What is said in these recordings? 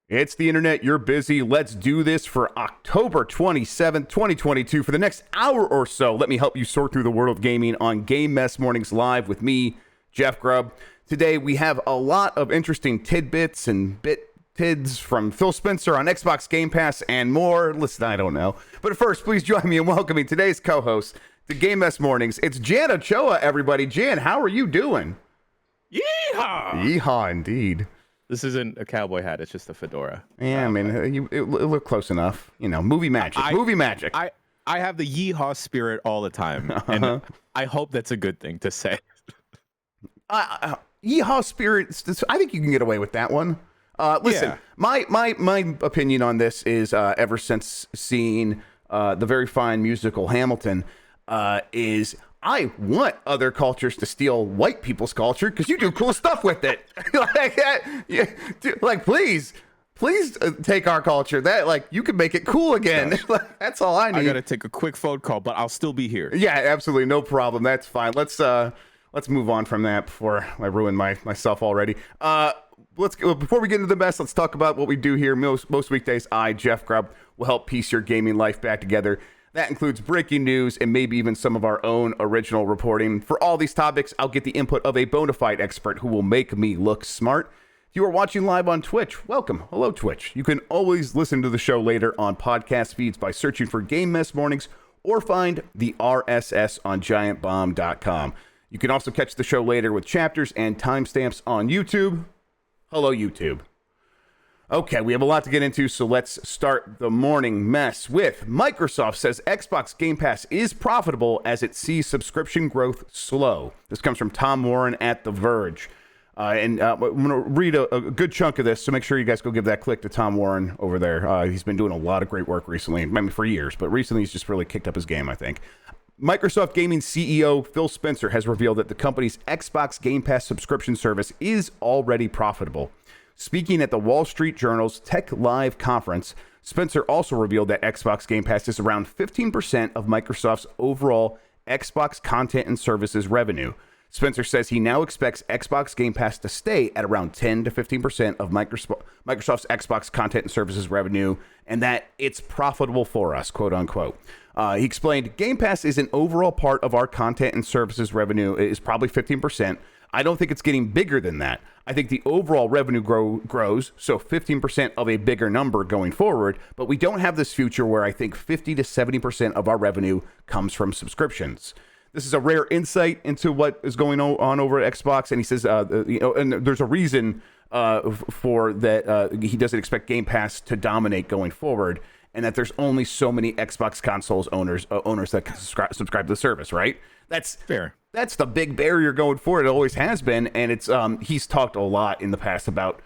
It's the internet. You're busy. Let's do this for October 27th, 2022. For the next hour or so, let me help you sort through the world of gaming on Game Mess Mornings Live with me, Jeff Grubb. Today, we have a lot of interesting tidbits and tids from Phil Spencer on Xbox Game Pass and more. Listen, I don't know. But first, please join me in welcoming today's co-host to Game Mess Mornings. It's Jan Ochoa, everybody. Jan, how are you doing? Yeehaw! Yeehaw, indeed. This isn't a cowboy hat. It's just a fedora. Yeah, I mean, it looked close enough. You know, movie magic. Movie magic. I have the yeehaw spirit all the time, and I hope that's a good thing to say. Yeehaw spirit. I think you can get away with that one. Listen, Yeah. my opinion on this is ever since seeing the very fine musical Hamilton, is I want other cultures to steal white people's culture because you do cool stuff with it. Please take our culture. That you can make it cool again. That's all I need. I gotta take a quick phone call, but I'll still be here. Yeah, absolutely, no problem. That's fine. Let's move on from that before I ruin myself already. Before we get into the best, let's talk about what we do here. Most weekdays, I, Jeff Grubb, will help piece your gaming life back together. That includes breaking news and maybe even some of our own original reporting. For all these topics, I'll get the input of a bona fide expert who will make me look smart. If you are watching live on Twitch, welcome. Hello, Twitch. You can always listen to the show later on podcast feeds by searching for Game Mess Mornings or find the RSS on giantbomb.com. You can also catch the show later with chapters and timestamps on YouTube. Hello, YouTube. Okay, we have a lot to get into, so let's start the morning mess with Microsoft says Xbox Game Pass is profitable as it sees subscription growth slow. This comes from Tom Warren at The Verge. I'm going to read a good chunk of this, so make sure you guys go give that click to Tom Warren over there. He's been doing a lot of great work recently, I mean, for years, but recently he's just really kicked up his game, I think. Microsoft Gaming CEO Phil Spencer has revealed that the company's Xbox Game Pass subscription service is already profitable. Speaking at the Wall Street Journal's Tech Live conference, Spencer also revealed that Xbox Game Pass is around 15% of Microsoft's overall Xbox content and services revenue. Spencer says he now expects Xbox Game Pass to stay at around 10 to 15% of Microsoft's Xbox content and services revenue, and that it's profitable for us, quote unquote. He explained, Game Pass is an overall part of our content and services revenue. It is probably 15%. I don't think it's getting bigger than that. I think the overall revenue grows, so 15% of a bigger number going forward, but we don't have this future where I think 50 to 70% of our revenue comes from subscriptions. This is a rare insight into what is going on over at Xbox, and he says, and there's a reason for that. He doesn't expect Game Pass to dominate going forward, and that there's only so many Xbox consoles owners that can subscribe to the service, right? That's fair. That's the big barrier going forward. It always has been, and it's he's talked a lot in the past about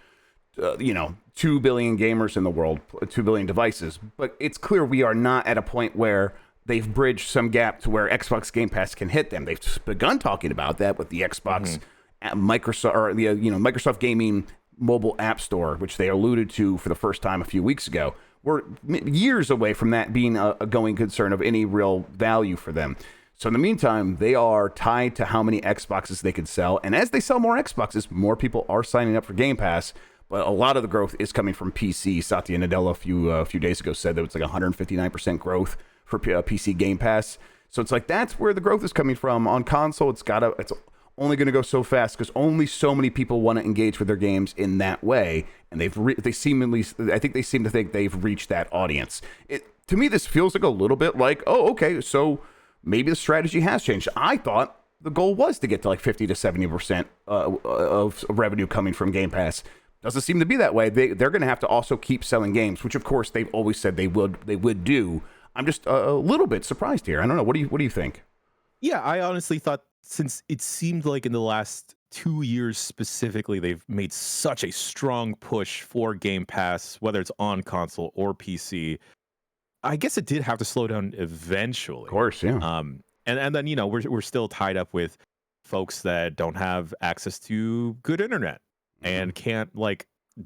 2 billion gamers in the world, 2 billion devices, but it's clear we are not at a point where they've bridged some gap to where Xbox Game Pass can hit them. They've begun talking about that with the Xbox Microsoft or the Microsoft Gaming mobile app store, which they alluded to for the first time a few weeks ago. We're years away from that being a going concern of any real value for them. So in the meantime, they are tied to how many Xboxes they can sell. And as they sell more Xboxes, more people are signing up for Game Pass. But a lot of the growth is coming from PC. Satya Nadella a few days ago said that it's like 159% growth for PC Game Pass. So it's like that's where the growth is coming from. On console, it's only going to go so fast because only so many people want to engage with their games in that way. And I think they seem to think they've reached that audience. To me, this feels like a little bit like, oh, okay, so maybe the strategy has changed. I thought the goal was to get to like 50 to 70% of revenue coming from Game Pass. Doesn't seem to be that way. They're going to have to also keep selling games, which of course they've always said they would do. I'm just a little bit surprised here. I don't know. What do you think? Yeah, I honestly thought, since it seemed like in the last 2 years specifically, they've made such a strong push for Game Pass, whether it's on console or PC. I guess it did have to slow down eventually. Of course, yeah. And then we're still tied up with folks that don't have access to good internet and can't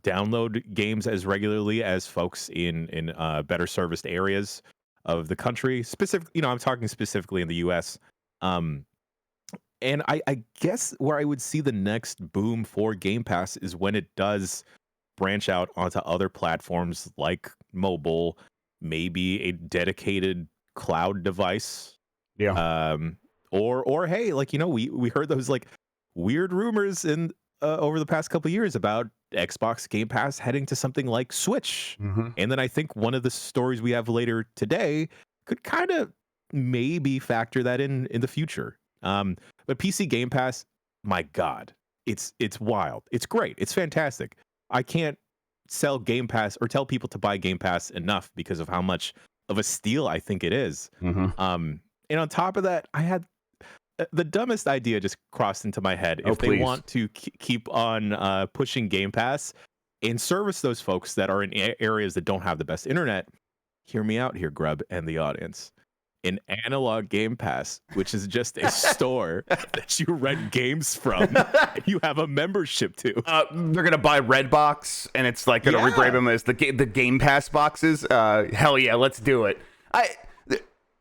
download games as regularly as folks in better serviced areas of the country. I'm talking specifically in the US. And I guess where I would see the next boom for Game Pass is when it does branch out onto other platforms like mobile, maybe a dedicated cloud device. Yeah. Or hey, like, we heard those like weird rumors in over the past couple of years about Xbox Game Pass heading to something like Switch. Mm-hmm. And then I think one of the stories we have later today could kind of maybe factor that in the future. But PC Game Pass, my God, it's wild. It's great. It's fantastic. I can't sell Game Pass or tell people to buy Game Pass enough because of how much of a steal I think it is. Mm-hmm. And on top of that, I had the dumbest idea just crossed into my head. If they want to keep on pushing Game Pass and service those folks that are in areas that don't have the best internet, hear me out here, Grubb, and the audience. An analog Game Pass, which is just a store that you rent games from and you have a membership to. They're gonna buy Redbox, and it's like gonna rebrand them as the Game Pass boxes. Hell yeah, let's do it.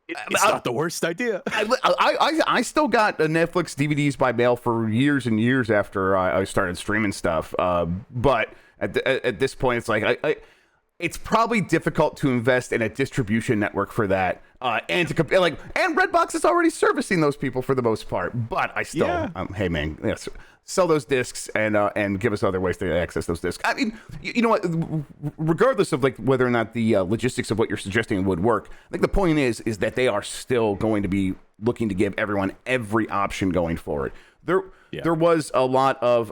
It's not the worst idea. I still got Netflix DVDs by mail for years and years after I started streaming stuff. But at this point, it's like it's probably difficult to invest in a distribution network for that, and to compare. And Redbox is already servicing those people for the most part. But I still, hey man, yes, sell those discs and give us other ways to access those discs. I mean, you know what? Regardless of like whether or not the logistics of what you're suggesting would work, I think the point is that they are still going to be looking to give everyone every option going forward. There was a lot of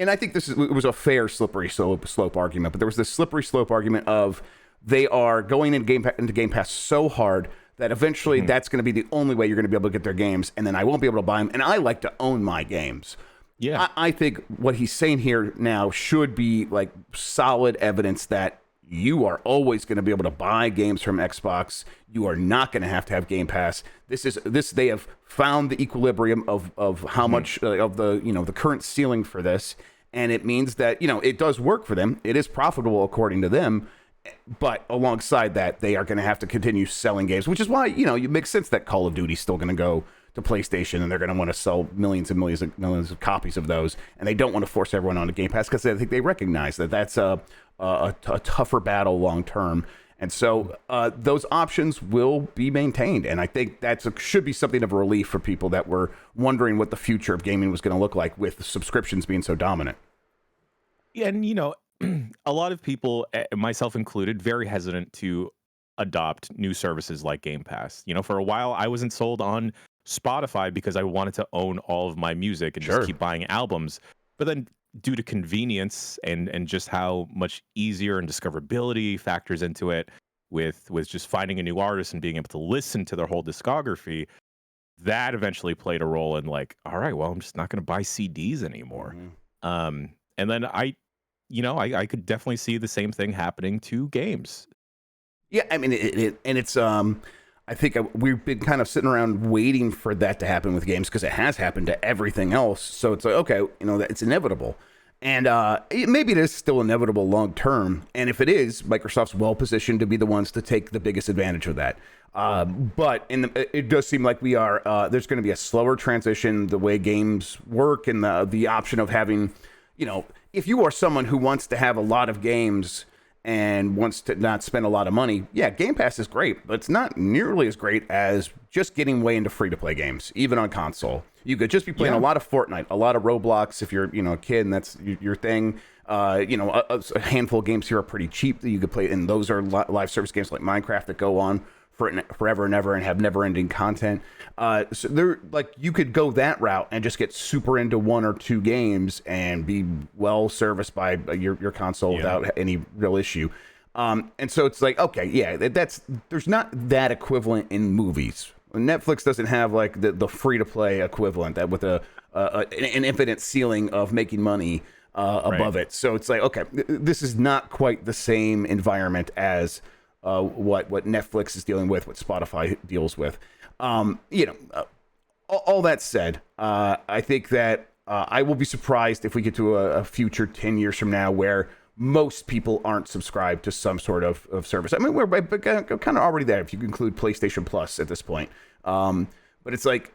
and I think it was a fair slippery slope argument, but there was this slippery slope argument of they are going into Game Pass so hard that eventually that's going to be the only way you're going to be able to get their games, and then I won't be able to buy them, and I like to own my games. Yeah. I think what he's saying here now should be like solid evidence that you are always going to be able to buy games from Xbox. You are not going to have Game Pass. They have found the equilibrium of how much of the current ceiling for this, and it means that it does work for them. It is profitable according to them, but alongside that, they are going to have to continue selling games, which is why it makes sense that Call of Duty is still going to go to PlayStation, and they're going to want to sell millions and millions of copies of those, and they don't want to force everyone onto Game Pass because I think they recognize that that's a tougher battle long term. And so those options will be maintained. And I think that should be something of a relief for people that were wondering what the future of gaming was going to look like with the subscriptions being so dominant. Yeah, and a lot of people, myself included, very hesitant to adopt new services like Game Pass. For a while, I wasn't sold on Spotify because I wanted to own all of my music and just keep buying albums. But then due to convenience and just how much easier and discoverability factors into it with just finding a new artist and being able to listen to their whole discography, that eventually played a role in like, all right, well, I'm just not going to buy CDs anymore. And then I could definitely see the same thing happening to games. Yeah, I mean, it's I think we've been kind of sitting around waiting for that to happen with games because it has happened to everything else. So it's like, okay, it's inevitable. And maybe it is still inevitable long term. And if it is, Microsoft's well positioned to be the ones to take the biggest advantage of that. But it does seem like there's going to be a slower transition the way games work, and the option of having, if you are someone who wants to have a lot of games and wants to not spend a lot of money, yeah, Game Pass is great, but it's not nearly as great as just getting way into free-to-play games, even on console. You could just be playing a lot of Fortnite, a lot of Roblox if you're, a kid and that's your thing. A handful of games here are pretty cheap that you could play, and those are live service games like Minecraft that go on forever and ever and have never-ending content. So they're like, you could go that route and just get super into one or two games and be well serviced by your console without any real issue. And so it's like, okay, yeah, there's not that equivalent in movies. Netflix doesn't have like the free-to-play equivalent that with an infinite ceiling of making money above it. So it's like, okay, this is not quite the same environment as what Netflix is dealing with, what Spotify deals with. All that said, I think that I will be surprised if we get to a future 10 years from now where most people aren't subscribed to some sort of service. I mean, we're kind of already there if you include PlayStation Plus at this point. But it's like,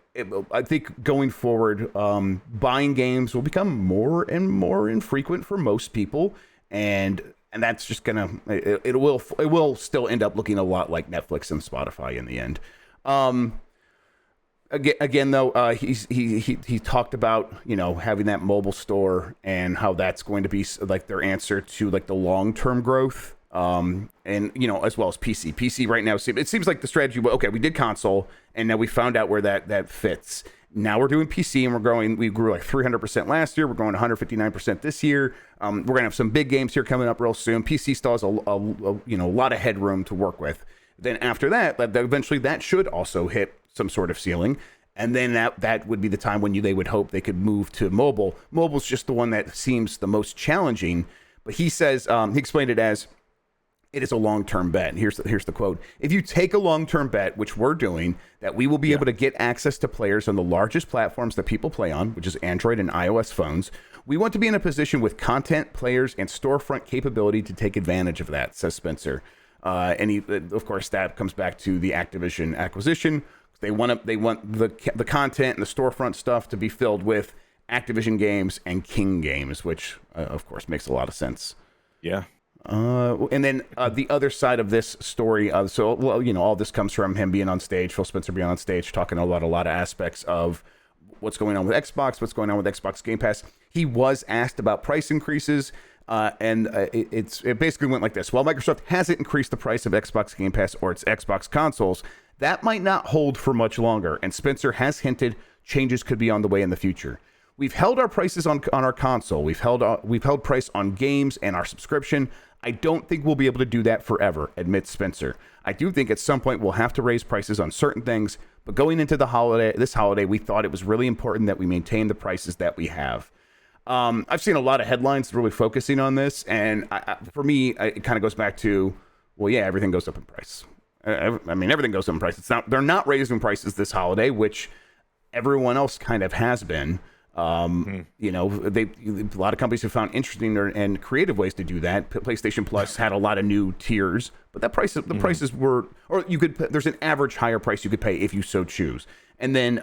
I think going forward, buying games will become more and more infrequent for most people. and that's just gonna it will still end up looking a lot like Netflix and Spotify in the end. Again, though, he talked about, you know, having that mobile store and how that's going to be like their answer to like the long-term growth, and you know, as well as PC. PC right now, it seems like the strategy. Okay, we did console, and now we found out where that fits. Now we're doing PC, and we're growing. We grew like 300% last year. We're growing 159% this year. We're gonna have some big games here coming up real soon. PC still has a you know, a lot of headroom to work with. Then after that, eventually that should also hit some sort of ceiling, and then that would be the time when they would hope they could move to mobile. Mobile's just the one that seems the most challenging. But he says he explained it as, it is a long-term bet. And here's the quote: "If you take a long-term bet, which we're doing, that we will be able to get access to players on the largest platforms that people play on, which is Android and iOS phones, we want to be in a position with content, players, and storefront capability to take advantage of that," says Spencer. And he, of course, that comes back to the Activision acquisition. They want the content and the storefront stuff to be filled with Activision games and King games, which of course makes a lot of sense. Yeah. And then the other side of this story, so, well, you know, all this comes from him being on stage, Phil Spencer being on stage, talking about a lot of aspects of what's going on with Xbox, what's going on with Xbox Game Pass. He was asked about price increases. And it basically went like this: while Microsoft hasn't increased the price of Xbox Game Pass or its Xbox consoles, that might not hold for much longer. And Spencer has hinted changes could be on the way in the future. We've held our prices on our console. We've held price on games and our subscription. I don't think we'll be able to do that forever, admits Spencer. I do think at some point we'll have to raise prices on certain things, but going into this holiday, we thought it was really important that we maintain the prices that we have. I've seen a lot of headlines really focusing on this, and for me, it kind of goes back to, well, yeah, everything goes up in price. I mean, everything goes up in price. They're not raising prices this holiday, which everyone else kind of has been. You know, a lot of companies have found interesting and creative ways to do that. PlayStation Plus had a lot of new tiers, but the prices were, or there's an average higher price you could pay if you so choose. And then,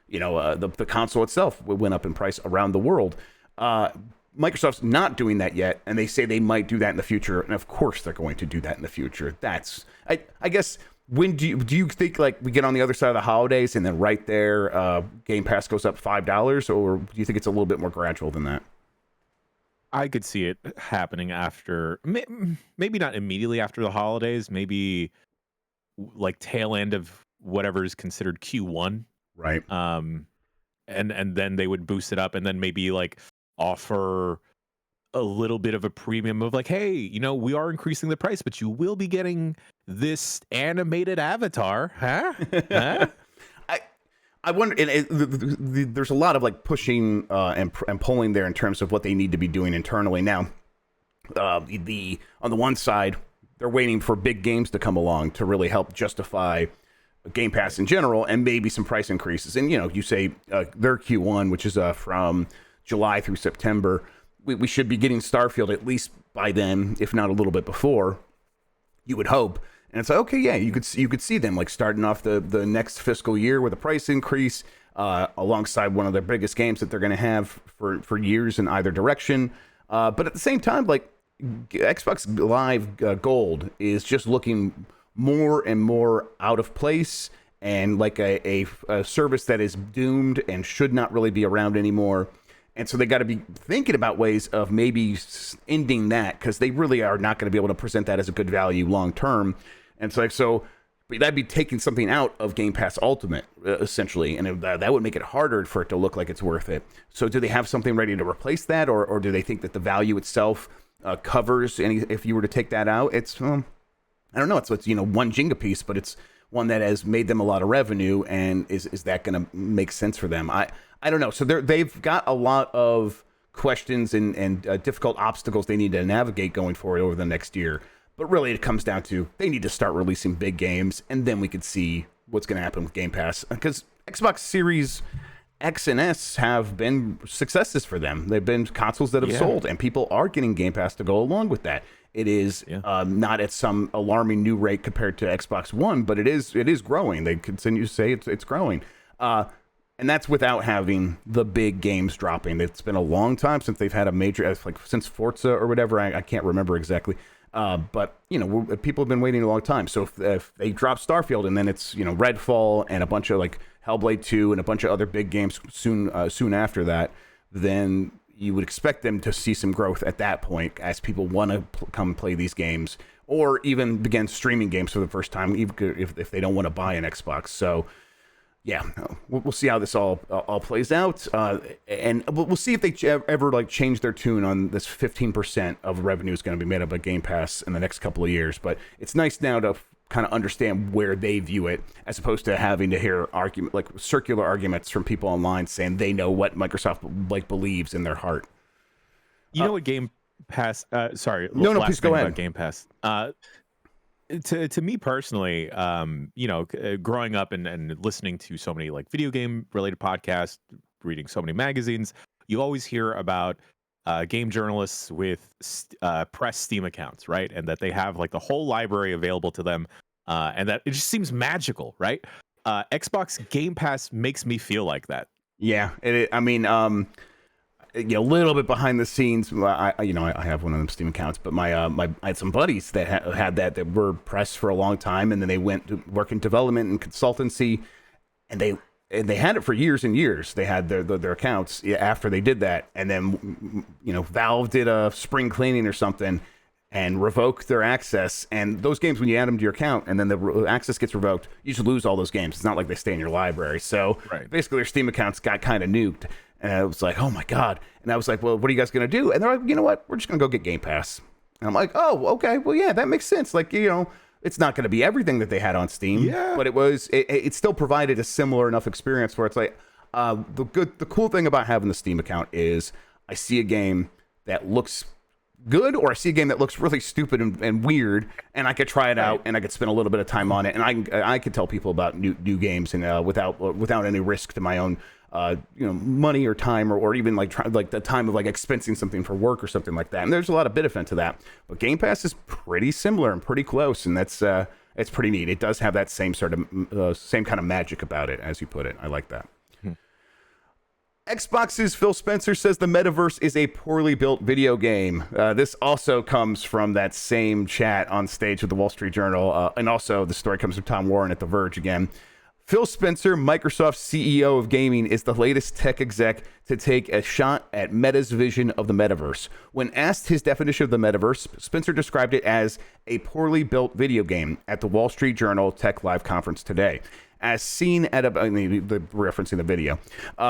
you know, the console itself went up in price around the world. Microsoft's not doing that yet, and they say they might do that in the future. And of course, they're going to do that in the future. I guess. When do you think, like, we get on the other side of the holidays and then right there, Game Pass goes up $5, or do you think it's a little bit more gradual than that? I could see it happening after, maybe not immediately after the holidays, maybe like tail end of whatever is considered Q1. Right. And then they would boost it up, and then maybe like offer a little bit of a premium of like, hey, you know, we are increasing the price, but you will be getting this animated avatar, huh? I wonder, there's a lot of like pushing and pulling there in terms of what they need to be doing internally now. On the one side, they're waiting for big games to come along to really help justify Game Pass in general, and maybe some price increases. And, you know, you say their Q1, which is from July through September. We should be getting Starfield at least by then, if not a little bit before, you would hope. And it's like, okay, yeah, you could see them like starting off the next fiscal year with a price increase alongside one of their biggest games that they're going to have for years in either direction. But at the same time, like, Xbox Live Gold is just looking more and more out of place, and like a service that is doomed and should not really be around anymore. And so they got to be thinking about ways of maybe ending that, because they really are not going to be able to present that as a good value long term. And so that'd be taking something out of Game Pass Ultimate, essentially, and that would make it harder for it to look like it's worth it. So do they have something ready to replace that, or do they think that the value itself covers any if you were to take that out? It's I don't know. It's you know, one Jenga piece, but it's one that has made them a lot of revenue, and is that going to make sense for them? I don't know. So they've got a lot of questions and difficult obstacles they need to navigate going forward over the next year. But really, it comes down to they need to start releasing big games, and then we could see what's going to happen with Game Pass. Because Xbox Series X and S have been successes for them. They've been consoles that have sold, and people are getting Game Pass to go along with that. It is not at some alarming new rate compared to Xbox One, but it is growing. They continue to say it's growing. And that's without having the big games dropping. It's been a long time since they've had a major, like since Forza or whatever. I can't remember exactly. But, people have been waiting a long time. So if they drop Starfield and then it's, Redfall and a bunch of like Hellblade 2 and a bunch of other big games soon after that, then you would expect them to see some growth at that point as people want to come play these games or even begin streaming games for the first time, even if they don't want to buy an Xbox. So, yeah, we'll see how this all plays out, and we'll see if they ever like change their tune on this 15% of revenue is going to be made up by Game Pass in the next couple of years. But it's nice now to kind of understand where they view it, as opposed to having to hear circular arguments from people online saying they know what Microsoft like believes in their heart. You know what Game Pass? Sorry, no, last please thing go ahead. about Game Pass. To me personally, growing up and listening to so many like video game related podcasts, reading so many magazines, you always hear about game journalists with press Steam accounts, right? And that they have like the whole library available to them, and that it just seems magical, right? Xbox Game Pass makes me feel like that. Yeah, a little bit behind the scenes. I have one of them Steam accounts, but I had some buddies that had that were pressed for a long time, and then they went to work in development and consultancy, and they had it for years and years. They had their accounts after they did that, and then Valve did a spring cleaning or something and revoked their access. And those games, when you add them to your account and then the access gets revoked, you just lose all those games. It's not like they stay in your library. So basically, their Steam accounts got kind of nuked. And I was like, oh my God. And I was like, well, what are you guys going to do? And they're like, you know what? We're just going to go get Game Pass. And I'm like, oh, okay. Well, yeah, that makes sense. Like, it's not going to be everything that they had on Steam. Yeah. But it still provided a similar enough experience where it's like, the cool thing about having the Steam account is I see a game that looks good, or I see a game that looks really stupid and weird, and I could try it out and I could spend a little bit of time on it. And I could tell people about new games and without any risk to my own money or time, or even like the time of like expensing something for work or something like that. And there's a lot of benefit to that. But Game Pass is pretty similar and pretty close, and that's it's pretty neat. It does have that same sort of same kind of magic about it, as you put it. I like that. Xbox's Phil Spencer says the metaverse is a poorly built video game. This also comes from that same chat on stage with the Wall Street Journal, and also the story comes from Tom Warren at The Verge again. Phil Spencer, Microsoft's CEO of gaming, is the latest tech exec to take a shot at Meta's vision of the metaverse. When asked his definition of the metaverse, Spencer described it as a poorly built video game at the Wall Street Journal Tech Live conference today. As seen at referencing the video,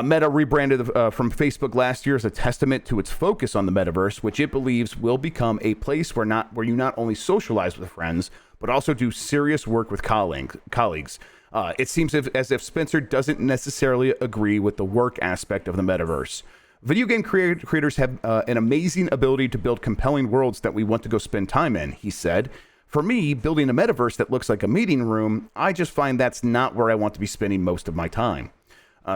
Meta rebranded from Facebook last year as a testament to its focus on the metaverse, which it believes will become a place where you not only socialize with friends, but also do serious work with colleagues. It seems as if Spencer doesn't necessarily agree with the work aspect of the metaverse. Video game creators have an amazing ability to build compelling worlds that we want to go spend time in, he said. For me, building a metaverse that looks like a meeting room, I just find that's not where I want to be spending most of my time.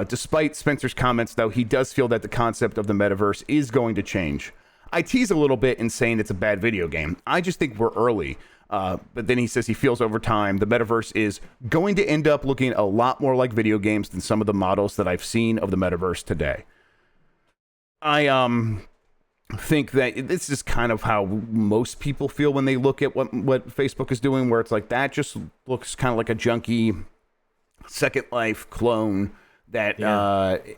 Despite Spencer's comments, though, he does feel that the concept of the metaverse is going to change. I tease a little bit in saying it's a bad video game. I just think we're early. But then he says he feels over time the metaverse is going to end up looking a lot more like video games than some of the models that I've seen of the metaverse today. I think that this is kind of how most people feel when they look at what Facebook is doing, where it's like that just looks kind of like a junky Second Life clone that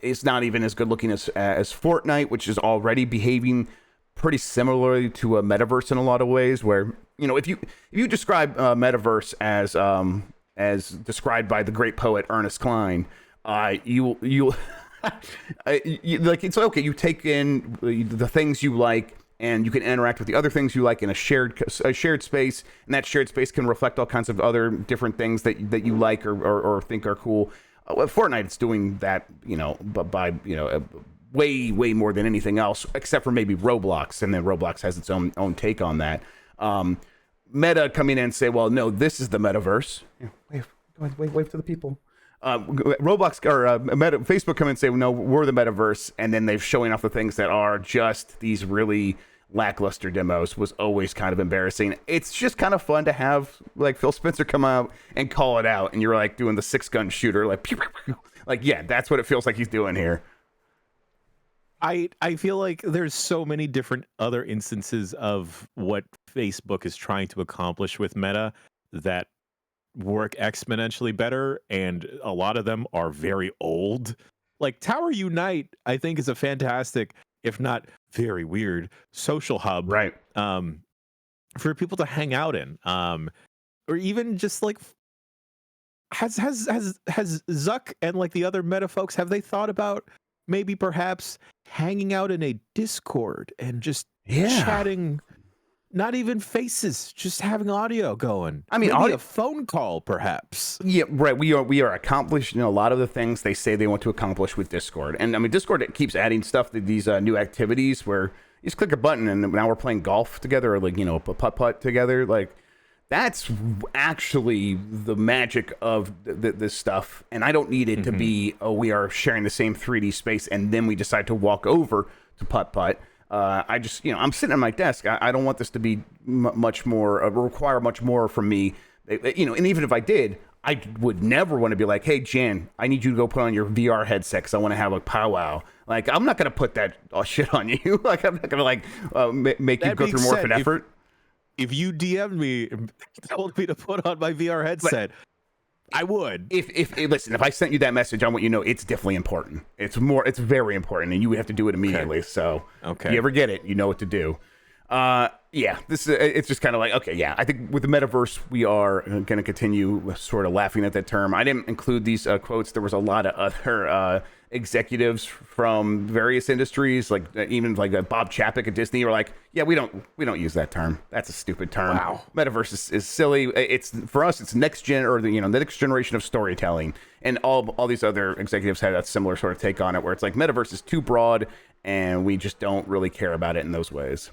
is not even as good looking as Fortnite, which is already behaving pretty similarly to a metaverse in a lot of ways, where if you describe metaverse as described by the great poet Ernest Cline, you like, it's okay, you take in the things you like and you can interact with the other things you like in a shared space, and that shared space can reflect all kinds of other different things that you like or think are cool. Fortnite is doing that, but by way more than anything else, except for maybe Roblox, and then Roblox has its own take on that. Meta coming in and say, well, no, this is the metaverse. Yeah, wave to the people. Roblox or Facebook come in and say, no, we're the metaverse, and then they're showing off the things that are just these really lackluster demos was always kind of embarrassing. It's just kind of fun to have like Phil Spencer come out and call it out, and you're like doing the 6-gun shooter, like pew, pew, pew. Like, yeah, that's what it feels like he's doing here. I feel like there's so many different other instances of what Facebook is trying to accomplish with Meta that work exponentially better, and a lot of them are very old. Like Tower Unite, I think is a fantastic, if not very weird, social hub, Right. for people to hang out in, or even just like has Zuck and like the other Meta folks, have they thought about maybe perhaps hanging out in a Discord and just chatting? Not even faces, just having audio going. I mean, maybe a phone call, perhaps. Yeah, right. We are accomplishing a lot of the things they say they want to accomplish with Discord. And I mean, Discord, it keeps adding stuff to these new activities where you just click a button and now we're playing golf together, or like, a putt-putt together. Like, that's actually the magic of this stuff. And I don't need it to be, we are sharing the same 3D space and then we decide to walk over to putt-putt. I just, I'm sitting at my desk. I don't want this to be much more, require much more from me. And even if I did, I would never want to be like, hey, Jan, I need you to go put on your VR headset because I want to have a powwow. Like, I'm not going to put that shit on you. Like, I'm not going to, make you go through more of an effort. If you DM'd me and told me to put on my VR headset, I would. Listen, if I sent you that message, I want you to know it's definitely important. It's very important, and you have to do it immediately. Okay. So, if you ever get it, you know what to do. It's just kind of like, okay, yeah. I think with the metaverse, we are going to continue sort of laughing at that term. I didn't include these quotes. There was a lot of other executives from various industries, like even like Bob Chapek at Disney, were like, yeah, we don't use that term. That's a stupid term. Wow. Metaverse is silly. It's for us, it's next gen, or the next generation of storytelling. And all these other executives had a similar sort of take on it, where it's like metaverse is too broad, and we just don't really care about it in those ways.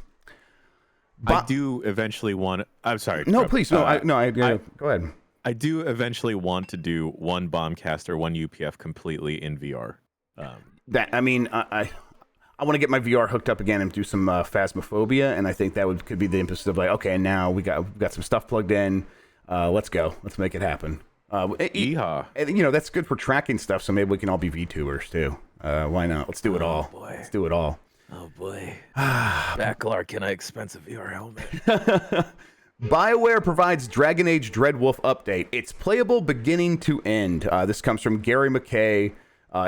I do eventually want. I'm sorry. No, please. No, go ahead. I do eventually want to do one Bombcaster, one UPF completely in VR. I want to get my VR hooked up again and do some Phasmophobia, and I think that could be the impetus of like, okay, now we got some stuff plugged in. Let's go. Let's make it happen. Yeehaw. That's good for tracking stuff, so maybe we can all be VTubers too. Why not? Let's do it all. Boy. Let's do it all. Oh boy. Backlark in an expensive VR helmet. BioWare provides Dragon Age Dreadwolf update. It's playable beginning to end. This comes from Gary McKay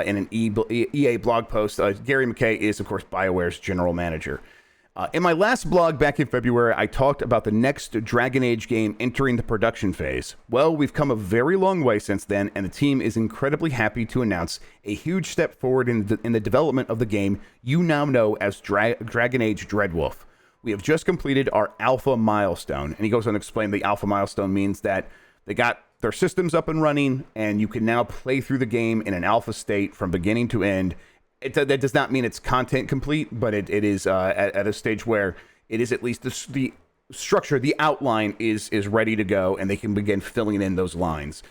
in an EA blog post. Gary McKay is, of course, BioWare's general manager. In my last blog back in February, I talked about the next Dragon Age game entering the production phase. Well, we've come a very long way since then, and the team is incredibly happy to announce a huge step forward in the development of the game you now know as Dragon Age Dreadwolf. We have just completed our alpha milestone. And he goes on to explain the alpha milestone means that they got their systems up and running, and you can now play through the game in an alpha state from beginning to end. That does not mean it's content complete, but it is at a stage where it is at least the structure, the outline is ready to go, and they can begin filling in those lines.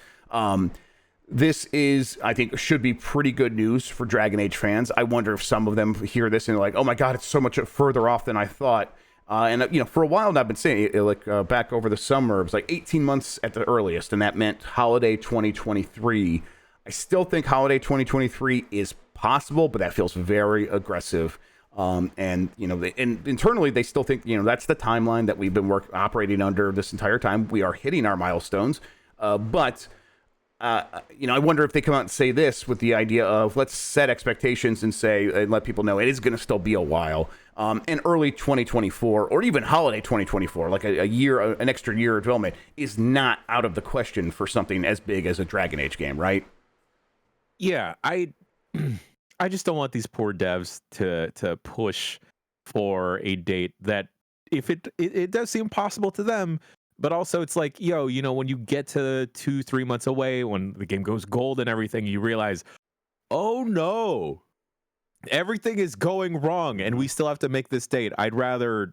This is, I think, should be pretty good news for Dragon Age fans. I wonder if some of them hear this and they're like, oh my God, it's so much further off than I thought. For a while now, I've been saying it, back over the summer, it was like 18 months at the earliest, and that meant holiday 2023. I still think holiday 2023 is possible, but that feels very aggressive. And internally, they still think, that's the timeline that we've been operating under this entire time. We are hitting our milestones. But I wonder if they come out and say this with the idea of let's set expectations and let people know it is going to still be a while. And early 2024 or even holiday 2024, like an extra year of development is not out of the question for something as big as a Dragon Age game, right? Yeah, I just don't want these poor devs to push for a date that if it does seem possible to them, but also it's like, when you get to 2-3 months away, when the game goes gold and everything, you realize, oh no, everything is going wrong and we still have to make this date. I'd rather,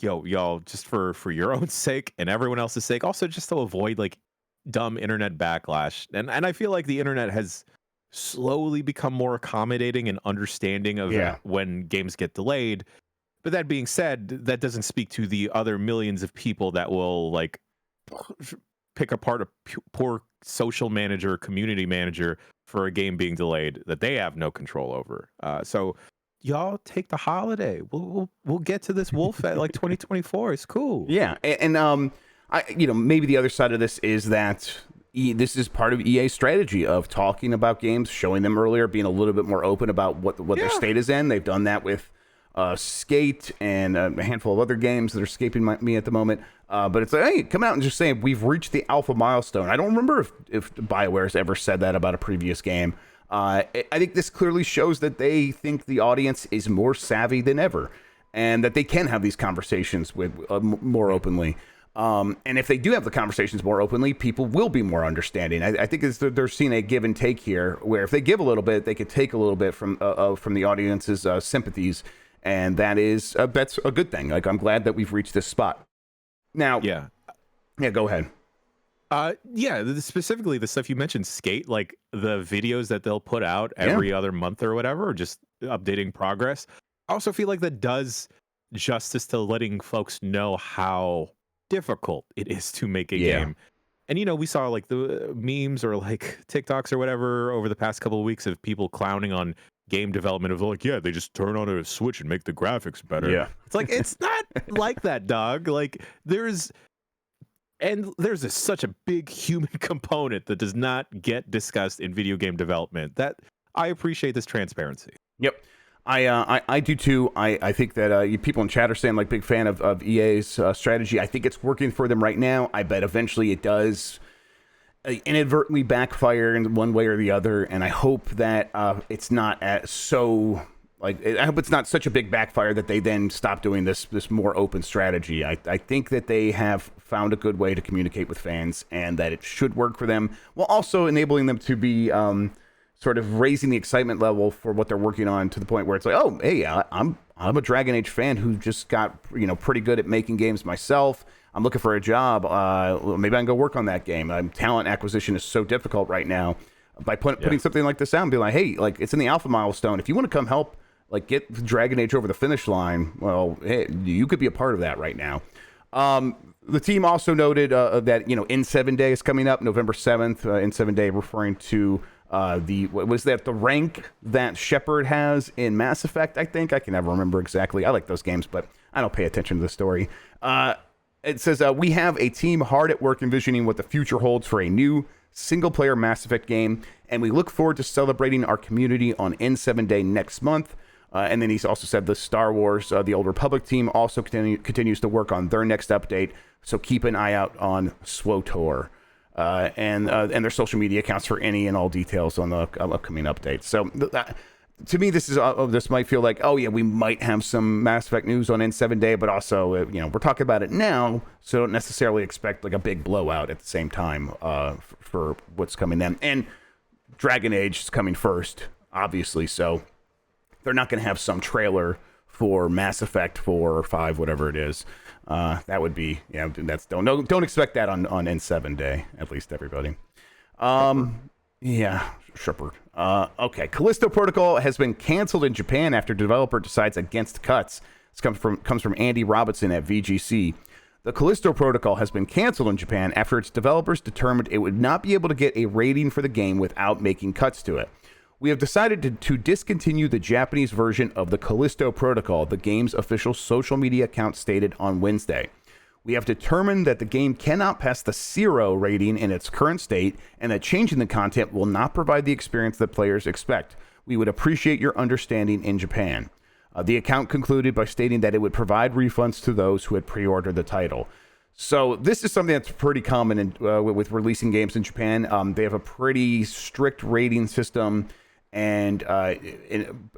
y'all, just for your own sake and everyone else's sake, also just to avoid like dumb internet backlash. And I feel like the internet has slowly become more accommodating and understanding of when games get delayed. But that being said, that doesn't speak to the other millions of people that will like pick apart a poor social manager, community manager for a game being delayed that they have no control over. So y'all take the holiday. We'll get to this Wolf at like 2024. It's cool. Yeah, and I maybe the other side of this is that this is part of EA's strategy of talking about games, showing them earlier, being a little bit more open about what their state is in. They've done that with Skate and a handful of other games that are escaping me at the moment. But it's like, hey, come out and just say we've reached the alpha milestone. I don't remember if BioWare has ever said that about a previous game. I think this clearly shows that they think the audience is more savvy than ever, and that they can have these conversations with more openly. And if they do have the conversations more openly, people will be more understanding. I think they're seeing a give and take here, where if they give a little bit, they could take a little bit from the audience's sympathies, and that's a good thing. Like, I'm glad that we've reached this spot. Now, yeah, go ahead. Specifically the stuff you mentioned, Skate, like the videos that they'll put out every other month or whatever, or just updating progress. I also feel like that does justice to letting folks know how difficult it is to make a game. And we saw like the memes or like TikToks or whatever over the past couple of weeks of people clowning on game development of like, they just turn on a switch and make the graphics better. It's like, it's not like that, dog. Like there's such a big human component that does not get discussed in video game development. That I appreciate this transparency. Yep. I do too. I think that people in chat are saying, like, big fan of EA's strategy. I think it's working for them right now. I bet eventually it does inadvertently backfire in one way or the other, and I hope that it's not I hope it's not such a big backfire that they then stop doing this more open strategy. I think that they have found a good way to communicate with fans, and that it should work for them, while also enabling them to be sort of raising the excitement level for what they're working on, to the point where it's like, oh, hey, I'm a Dragon Age fan who just got pretty good at making games myself. I'm looking for a job. Maybe I can go work on that game. Talent acquisition is so difficult right now. By putting something like this out and be like, hey, like, it's in the alpha milestone. If you want to come help, like, get Dragon Age over the finish line, well, hey, you could be a part of that right now. The team also noted that N7 Day is coming up, November 7th. N7 Day referring to the rank that Shepard has in Mass Effect, I think. I can never remember exactly. I like those games, but I don't pay attention to the story. It says, we have a team hard at work envisioning what the future holds for a new single-player Mass Effect game, and we look forward to celebrating our community on N7 Day next month. And then he's also said the Star Wars, the Old Republic team also continues to work on their next update, so keep an eye out on SWOTOR. And their social media accounts for any and all details on the upcoming updates. So to me, this might feel like, oh yeah, we might have some Mass Effect news on N7 Day, but also we're talking about it now, so don't necessarily expect like a big blowout at the same time for what's coming then. And Dragon Age is coming first, obviously, so they're not going to have some trailer for Mass Effect 4 or 5, whatever it is. That would be, don't expect that on N7 Day, at least, everybody. Shepard. Okay, Callisto Protocol has been canceled in Japan after developer decides against cuts. This comes from Andy Robinson at VGC. The Callisto Protocol has been canceled in Japan after its developers determined it would not be able to get a rating for the game without making cuts to it. We have decided to discontinue the Japanese version of the Callisto Protocol, the game's official social media account stated on Wednesday. We have determined that the game cannot pass the 0 rating in its current state, and that changing the content will not provide the experience that players expect. We would appreciate your understanding in Japan. The account concluded by stating that it would provide refunds to those who had pre-ordered the title. So this is something that's pretty common with releasing games in Japan. They have a pretty strict rating system. And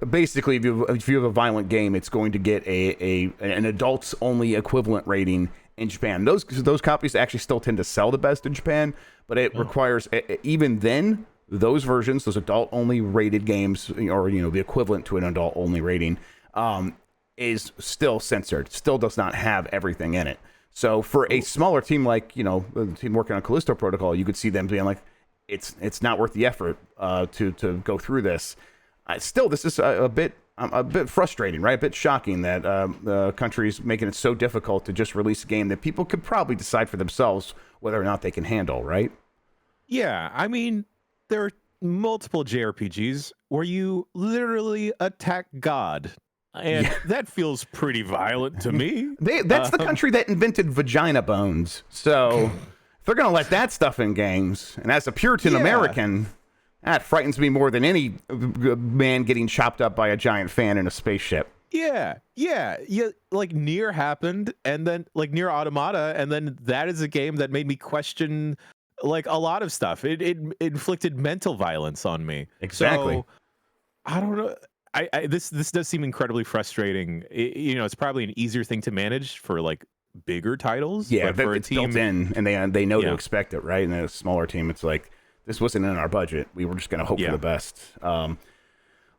basically, if you have a violent game, it's going to get an adults-only equivalent rating in Japan. Those copies actually still tend to sell the best in Japan, but it requires, even then, those versions, those adult-only rated games, or the equivalent to an adult-only rating, is still censored. Still does not have everything in it. So for a smaller team like the team working on Callisto Protocol, you could see them being like, it's not worth the effort to go through this. Still, this is a bit a bit frustrating, right? A bit shocking that the country's making it so difficult to just release a game that people could probably decide for themselves whether or not they can handle, right? Yeah, I mean, there are multiple JRPGs where you literally attack God, and Yeah. that feels pretty violent to me. That's the country that invented vagina bones. So if they're going to let that stuff in games, and as a Puritan Yeah. American, that frightens me more than any man getting chopped up by a giant fan in a spaceship. Yeah. Like Nier happened, and then like Nier Automata, and then that is a game that made me question like a lot of stuff. It inflicted mental violence on me. Exactly. So, I don't know. This does seem incredibly frustrating. It's probably an easier thing to manage for like bigger titles. Yeah, but for it's a team, built in, and they know to Yeah. expect it, right? And a smaller team, it's like, this wasn't in our budget. We were just going to hope for Yeah. the best.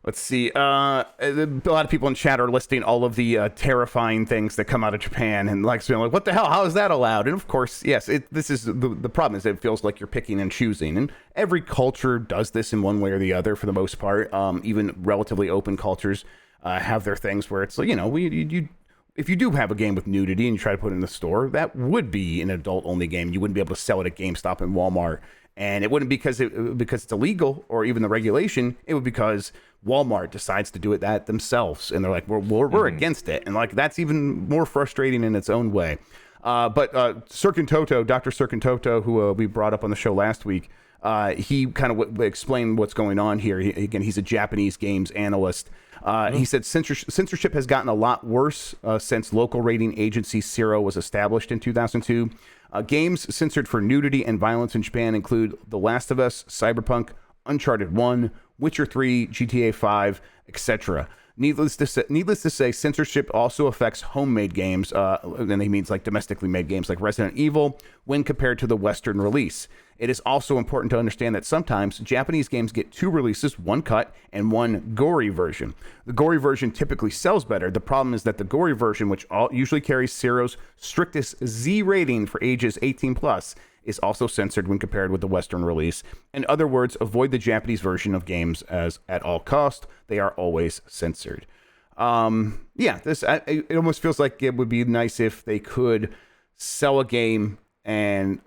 Let's see. A lot of people in chat are listing all of the terrifying things that come out of Japan, and like, so like, what the hell? How is that allowed? And of course, yes, this is the problem is that it feels like you're picking and choosing, and every culture does this in one way or the other for the most part. Even relatively open cultures have their things where it's like, if you do have a game with nudity and you try to put it in the store, that would be an adult-only game. You wouldn't be able to sell it at GameStop and Walmart. And it wouldn't because it's illegal or even the regulation. It would because Walmart decides to do it that themselves, and they're like, we're against it, and like that's even more frustrating in its own way. But Sirkin Toto, Dr. Sirkin Toto, who we brought up on the show last week, he kind of explained what's going on here. He's a Japanese games analyst. He said censorship has gotten a lot worse since local rating agency Zero was established in 2002. Games censored for nudity and violence in Japan include The Last of Us, Cyberpunk, Uncharted 1, Witcher 3, GTA 5, etc. Needless to say, censorship also affects homemade games, and he means like domestically made games like Resident Evil, when compared to the Western release. It is also important to understand that sometimes Japanese games get two releases, one cut and one gory version. The gory version typically sells better. The problem is that the gory version, which usually carries Zero's strictest Z rating for ages 18 plus, is also censored when compared with the Western release. In other words, avoid the Japanese version of games as at all cost. They are always censored. It almost feels like it would be nice if they could sell a game and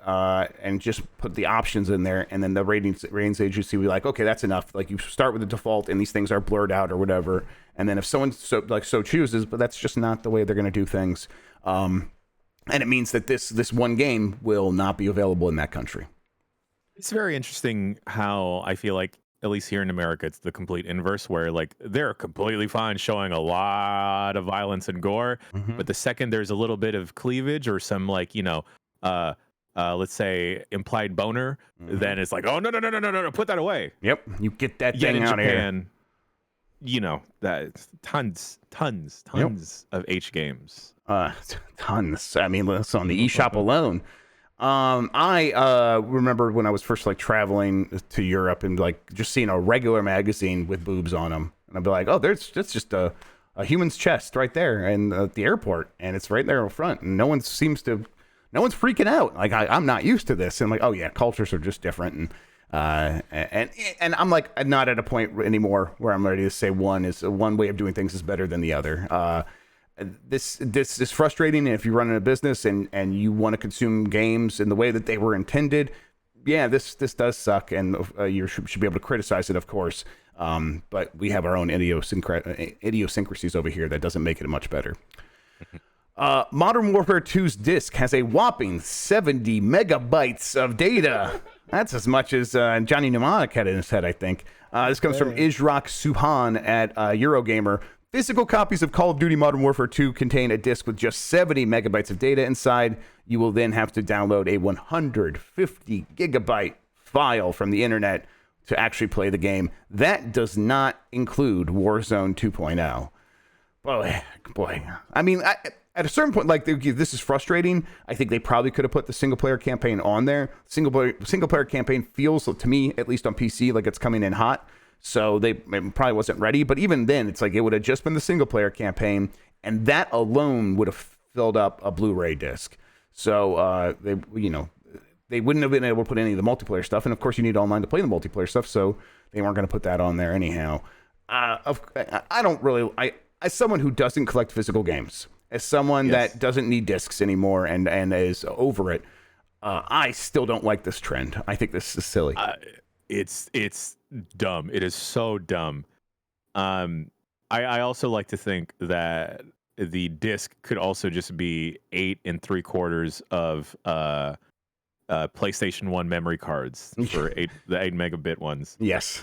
just put the options in there, and then the ratings agency would be like, okay, that's enough. Like, you start with the default, and these things are blurred out or whatever. And then if someone so chooses, but that's just not the way they're going to do things. And it means that this one game will not be available in that country. It's very interesting how I feel like, at least here in America, it's the complete inverse, where like they're completely fine showing a lot of violence and gore, but the second there's a little bit of cleavage or some like let's say implied boner, then it's like, oh no, put that away. Yep, you get that Yet thing in out Japan, here. that tons of H games. Tons. I mean, it's on the eShop alone. I remember when I was first like traveling to Europe and like just seeing a regular magazine with boobs on them, and I'd be like, oh, that's just a human's chest right there, and at the airport, and it's right there in front, and no one's freaking out. Like, I'm not used to this, and I'm like, oh yeah, cultures are just different, and I'm like, not at a point anymore where I'm ready to say one way of doing things is better than the other. This is frustrating, and if you run a business and you want to consume games in the way that they were intended, yeah, this does suck, and you should be able to criticize it, of course. But we have our own idiosyncrasies over here that doesn't make it much better. Modern Warfare 2's disc has a whopping 70 megabytes of data. That's as much as Johnny Mnemonic had in his head, I think. This comes from Ishraq Suhan at Eurogamer. Physical copies of Call of Duty Modern Warfare 2 contain a disc with just 70 megabytes of data inside. You will then have to download a 150 gigabyte file from the internet to actually play the game. That does not include Warzone 2.0. Boy. I mean, at a certain point, like, this is frustrating. I think they probably could have put the single-player campaign on there. Single-player campaign feels, to me, at least on PC, like it's coming in hot. So it probably wasn't ready. But even then, it's like it would have just been the single-player campaign, and that alone would have filled up a Blu-ray disc. So they wouldn't have been able to put any of the multiplayer stuff. And, of course, you need online to play the multiplayer stuff, so they weren't going to put that on there anyhow. I don't really. As someone who doesn't collect physical games, as someone that doesn't need discs anymore and is over it, I still don't like this trend. I think this is silly. It's dumb. It is so dumb. I also like to think that the disc could also just be 8 3/4 of PlayStation 1 memory cards for the 8 megabit ones. Yes.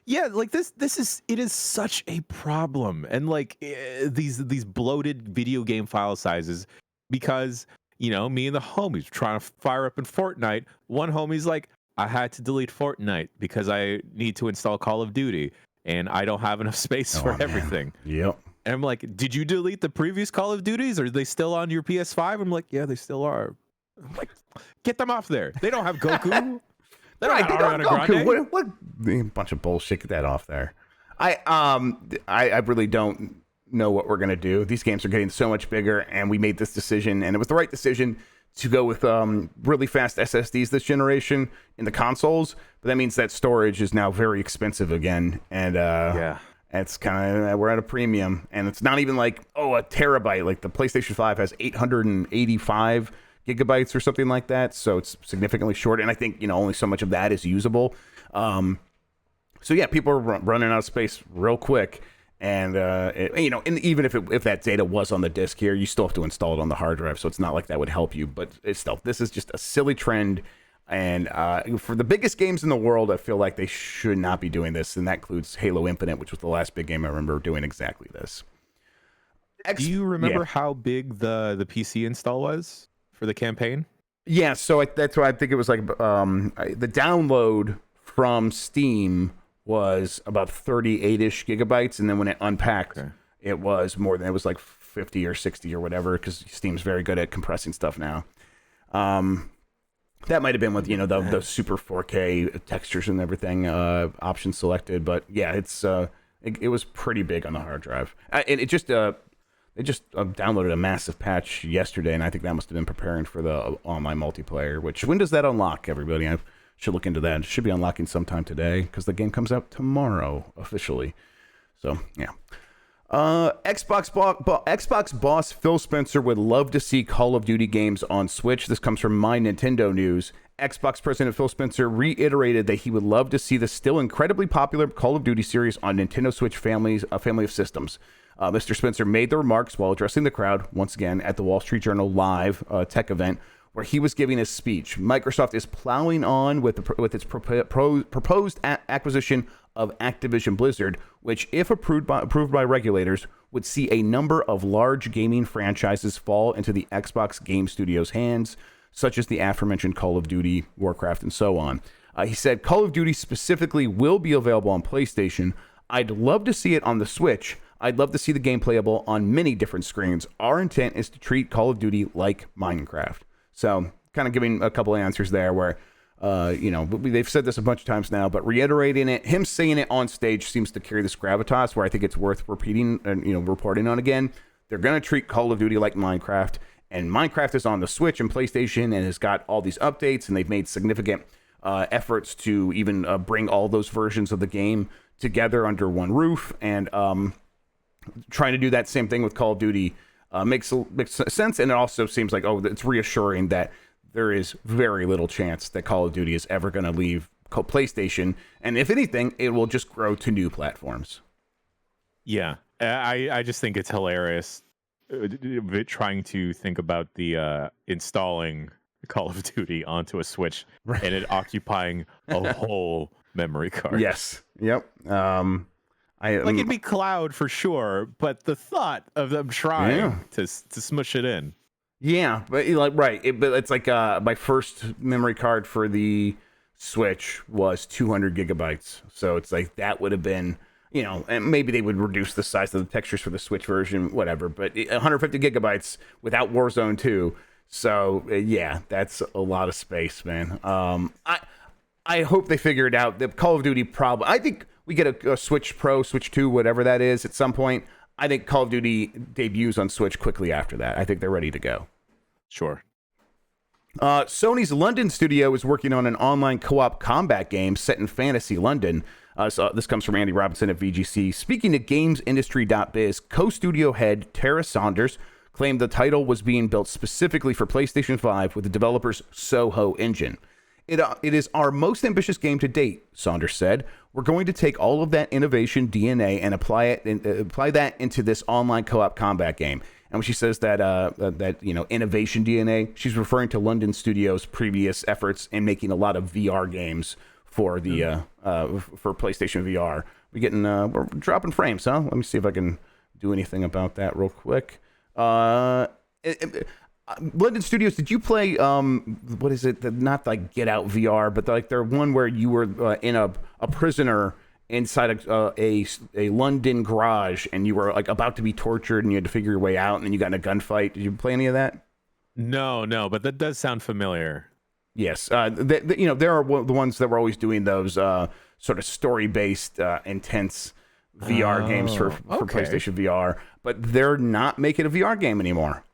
Yeah, like it is such a problem. And like these bloated video game file sizes, because me and the homies trying to fire up in Fortnite. One homie's like, I had to delete Fortnite because I need to install Call of Duty and I don't have enough space for everything. Yep. And I'm like, did you delete the previous Call of Duties? Are they still on your PS5? I'm like, yeah, they still are. I'm like, get them off there. They don't have Goku. They don't have Goku. What a bunch of bullshit. Get that off there. I really don't know what we're gonna do. These games are getting so much bigger, and we made this decision, and it was the right decision to go with really fast SSDs this generation in the consoles. But that means that storage is now very expensive again, and it's kind of, we're at a premium, and it's not even like, a terabyte. Like the PlayStation 5 has 885 gigabytes or something like that, so it's significantly short, and I think only so much of that is usable. So yeah, people are running out of space real quick. And and even if that data was on the disk here, you still have to install it on the hard drive, so it's not like that would help you. But it's still, this is just a silly trend, and for the biggest games in the world, I feel like they should not be doing this, and that includes Halo Infinite, which was the last big game I remember doing exactly this. Do you remember how big the PC install was for the campaign? Yeah, so that's why I think it was like the download from Steam was about 38-ish gigabytes, and then when it unpacked, it was more than, it was like 50 or 60 or whatever, because Steam's very good at compressing stuff now. That might have been with the super 4K textures and everything options selected, but yeah, it was pretty big on the hard drive. It just downloaded a massive patch yesterday, and I think that must have been preparing for the online multiplayer. Which, when does that unlock, everybody? I should look into that. It should be unlocking sometime today, because the game comes out tomorrow officially. So yeah. Xbox boss Phil Spencer would love to see Call of Duty games on Switch. This comes from My Nintendo News. Xbox president Phil Spencer reiterated that he would love to see the still incredibly popular Call of Duty series on Nintendo Switch family of systems. Mr. Spencer made the remarks while addressing the crowd once again at the Wall Street Journal live tech event, where he was giving his speech. Microsoft is plowing on with its proposed acquisition of Activision Blizzard, which, if approved by regulators, would see a number of large gaming franchises fall into the Xbox Game Studios' hands, such as the aforementioned Call of Duty, Warcraft, and so on. He said, Call of Duty specifically will be available on PlayStation. I'd love to see it on the Switch. I'd love to see the game playable on many different screens. Our intent is to treat Call of Duty like Minecraft. So, kind of giving a couple of answers there where, they've said this a bunch of times now, but reiterating it, him saying it on stage seems to carry this gravitas where I think it's worth repeating and, reporting on again. They're going to treat Call of Duty like Minecraft, and Minecraft is on the Switch and PlayStation and has got all these updates, and they've made significant efforts to even bring all those versions of the game together under one roof, and trying to do that same thing with Call of Duty makes sense, and it also seems like, it's reassuring that there is very little chance that Call of Duty is ever going to leave PlayStation, and if anything, it will just grow to new platforms. Yeah, I just think it's hilarious trying to think about the installing Call of Duty onto a Switch and it occupying a whole memory card. Yes. Yep. It'd be cloud for sure, but the thought of them trying to smush it in. Yeah, but but it's like my first memory card for the Switch was 200 gigabytes. So it's like that would have been, and maybe they would reduce the size of the textures for the Switch version, whatever. But 150 gigabytes without Warzone 2. So yeah, that's a lot of space, man. I hope they figure it out. The Call of Duty problem. I think we get a Switch Pro, Switch 2, whatever that is, at some point. I think Call of Duty debuts on Switch quickly after that. I think they're ready to go. Sure. Sony's London studio is working on an online co-op combat game set in fantasy London. So this comes from Andy Robinson at VGC. Speaking to GamesIndustry.biz, co-studio head Tara Saunders claimed the title was being built specifically for PlayStation 5 with the developer's Soho engine. It is our most ambitious game to date, Saunders said. We're going to take all of that innovation DNA and apply that into this online co-op combat game. And when she says that innovation DNA, she's referring to London Studios' previous efforts in making a lot of VR games for the for PlayStation VR. We're dropping frames, huh? Let me see if I can do anything about that real quick. London Studios, did you play what is it? Not like Get Out VR, but like the one where you were in a prisoner inside a London garage, and you were like about to be tortured, and you had to figure your way out, and then you got in a gunfight. Did you play any of that? No, but that does sound familiar. Yes, there are the ones that were always doing those sort of story-based, intense VR games for PlayStation VR, but they're not making a VR game anymore.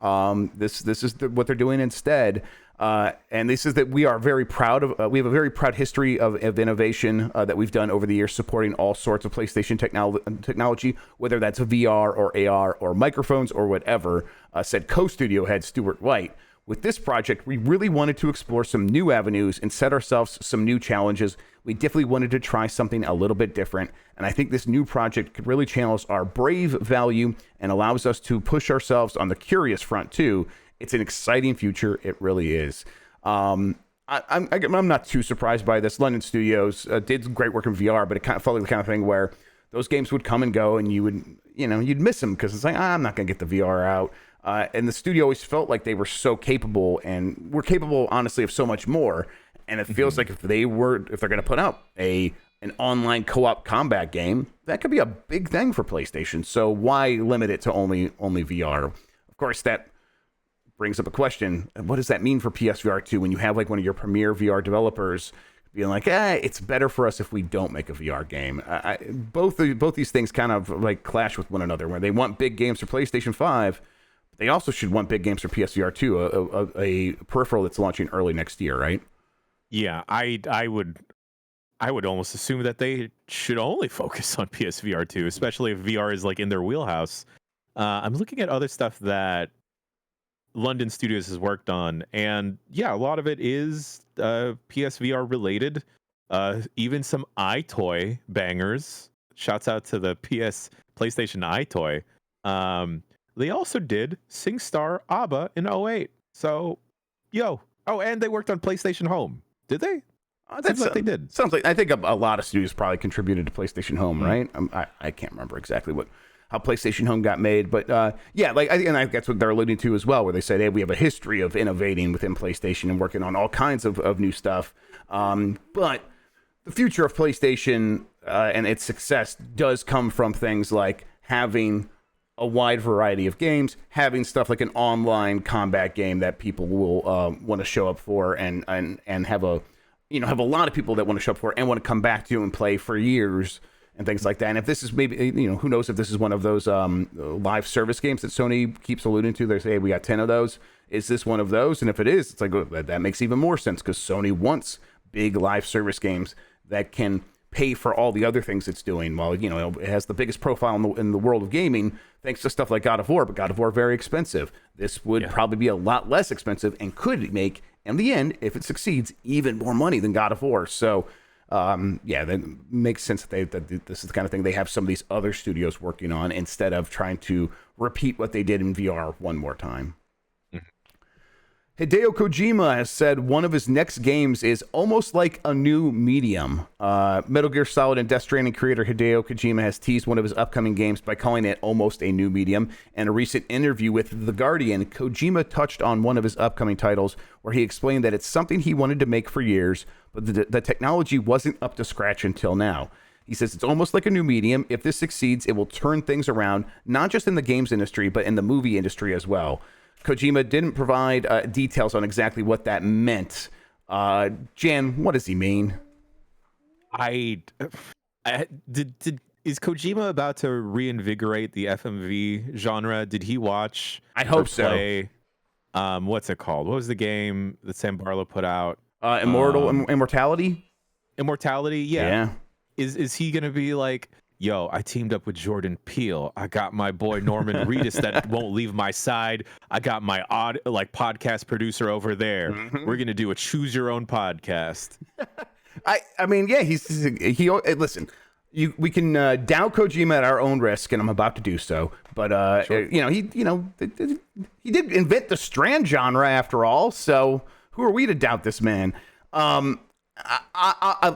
This is what they're doing instead. And this is that we are very proud of. We have a very proud history of innovation that we've done over the years, supporting all sorts of PlayStation technology, whether that's VR or AR or microphones or whatever, said co-studio head Stuart White. With this project, we really wanted to explore some new avenues and set ourselves some new challenges. We definitely wanted to try something a little bit different. And I think this new project could really channels our brave value and allows us to push ourselves on the curious front too. It's an exciting future. It really is. I'm not too surprised by this. London Studios did great work in VR, but it kind of felt like the kind of thing where those games would come and go, and you'd miss them because it's like, I'm not going to get the VR out. And the studio always felt like they were so capable, and were capable, honestly, of so much more. And it feels like if they're going to put out an online co-op combat game, that could be a big thing for PlayStation. So why limit it to only VR? Of course, that brings up a question. What does that mean for PSVR 2 when you have like one of your premier VR developers being like, it's better for us if we don't make a VR game? Both these things kind of like clash with one another, where they want big games for PlayStation 5. They also should want big games for PSVR 2, a peripheral that's launching early next year, right? Yeah, I would almost assume that they should only focus on PSVR 2, especially if VR is like in their wheelhouse. I'm looking at other stuff that London Studios has worked on, and yeah, a lot of it is PSVR related. Even some iToy bangers. Shouts out to the PlayStation iToy. They also did SingStar ABBA in 2008. So, and they worked on PlayStation Home. Did they? Seems like they did. Sounds like, I think a lot of studios probably contributed to PlayStation Home, right? I can't remember exactly how PlayStation Home got made, but I think that's what they're alluding to as well, where they said, hey, we have a history of innovating within PlayStation and working on all kinds of new stuff. But the future of PlayStation and its success does come from things like having a wide variety of games, having stuff like an online combat game that people will want to show up for, and have a lot of people that want to show up for and want to come back to and play for years and things like that. And if this is maybe, who knows if this is one of those live service games that Sony keeps alluding to. They say, hey, we got 10 of those. Is this one of those? And if it is, it's like, that makes even more sense, because Sony wants big live service games that can pay for all the other things it's doing. Well, it has the biggest profile in the world of gaming, thanks to stuff like God of War, but God of War very expensive. This would probably be a lot less expensive and could make, in the end, if it succeeds, even more money than God of War. So, that makes sense that this is the kind of thing they have some of these other studios working on, instead of trying to repeat what they did in VR one more time. Hideo Kojima has said one of his next games is almost like a new medium. Metal Gear Solid and Death Stranding creator Hideo Kojima has teased one of his upcoming games by calling it almost a new medium. In a recent interview with The Guardian, Kojima touched on one of his upcoming titles, where he explained that it's something he wanted to make for years, but the technology wasn't up to scratch until now. He says it's almost like a new medium. If this succeeds, it will turn things around, not just in the games industry, but in the movie industry as well. Kojima didn't provide details on exactly what that meant. Jan, what does he mean? Is Kojima about to reinvigorate the FMV genre? Did he watch? I hope play, what's it called? What was the game that Sam Barlow put out? Immortality? Immortality, yeah. is he gonna be like, yo, I teamed up with Jordan Peele. I got my boy Norman Reedus that won't leave my side. I got my podcast producer over there. We're gonna do a choose your own podcast. I mean, yeah, he listen. We can doubt Kojima at our own risk, and I'm about to do so. But Sure. he did invent the Strand genre after all. So who are we to doubt this man? I'm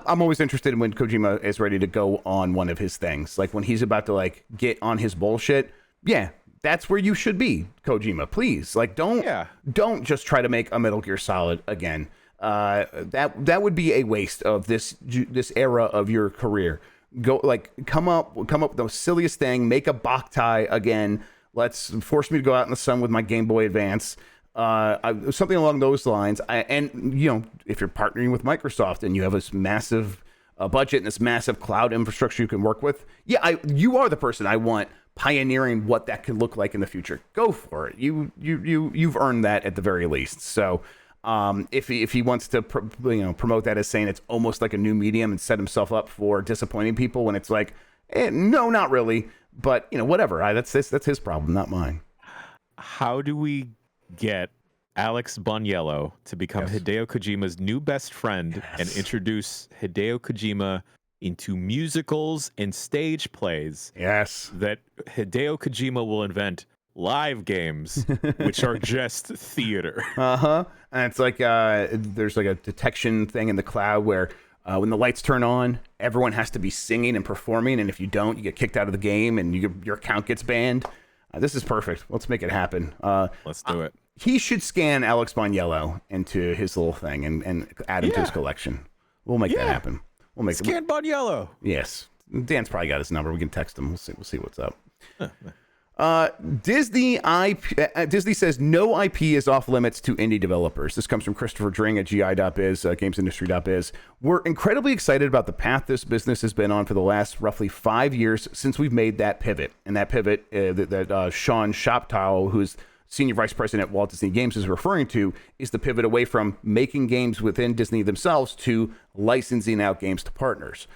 always interested in when Kojima is ready to go on one of his things, like when he's about to like get on his bullshit. Yeah, that's where you should be, Kojima. Please, like, don't just try to make a Metal Gear Solid again. That would be a waste of this era of your career. Go come up with the silliest thing. Make a Boktai again. Let's force me to go out in the sun with my Game Boy Advance. Something along those lines. And if you're partnering with Microsoft and you have this massive budget and this massive cloud infrastructure you can work with, you are the person I want pioneering what that could look like in the future. Go for it. You've earned that at the very least. So. If he wants to promote that as saying it's almost like a new medium and set himself up for disappointing people when it's like, no, not really, but whatever. That's his problem, not mine. How do we get Alex Boniello to become Hideo Kojima's new best friend and introduce Hideo Kojima into musicals and stage plays? Yes, that Hideo Kojima will invent live games, which are just theater. And it's like there's like a detection thing in the cloud where when the lights turn on, everyone has to be singing and performing, and if you don't, you get kicked out of the game and your account gets banned. This is perfect. Let's make it happen. Let's do it. He should scan Alex Boniello into his little thing and add him to his collection. We'll make that happen. We'll make scan Boniello. Yes, Dan's probably got his number. We can text him. We'll see what's up. Disney says no IP is off limits to indie developers. This comes from Christopher Dring at gi.biz, gamesindustry.biz. We're incredibly excited about the path this business has been on for the last roughly 5 years since we've made that pivot. And that pivot that Sean Shoptaw, who's Senior Vice President at Walt Disney Games, is referring to is the pivot away from making games within Disney themselves to licensing out games to partners.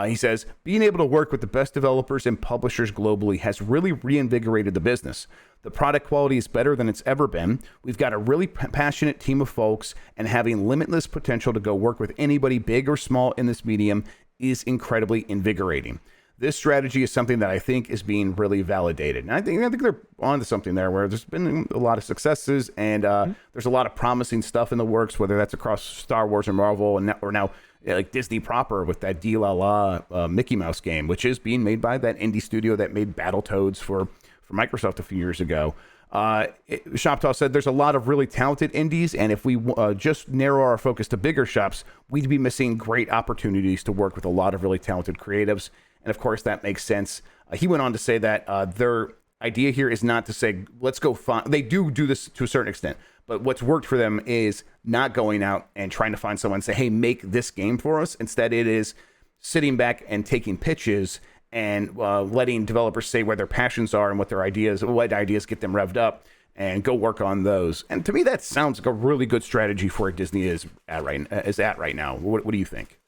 He says, being able to work with the best developers and publishers globally has really reinvigorated the business. The product quality is better than it's ever been. We've got a really passionate team of folks, and having limitless potential to go work with anybody big or small in this medium is incredibly invigorating. This strategy is something that I think is being really validated. And I think they're onto something there where there's been a lot of successes and there's a lot of promising stuff in the works, whether that's across Star Wars or Marvel or now like Disney proper with that D-La-La Mickey Mouse game, which is being made by that indie studio that made Battletoads for Microsoft a few years ago. Shoptaw said there's a lot of really talented indies, and if we just narrow our focus to bigger shops, we'd be missing great opportunities to work with a lot of really talented creatives. And of course, that makes sense. He went on to say that their idea here is not to say, let's go find... They do this to a certain extent, but what's worked for them is not going out and trying to find someone and say, hey, make this game for us. Instead, it is sitting back and taking pitches and letting developers say where their passions are and what ideas get them revved up and go work on those. And to me, that sounds like a really good strategy for where Disney is at right now. What do you think?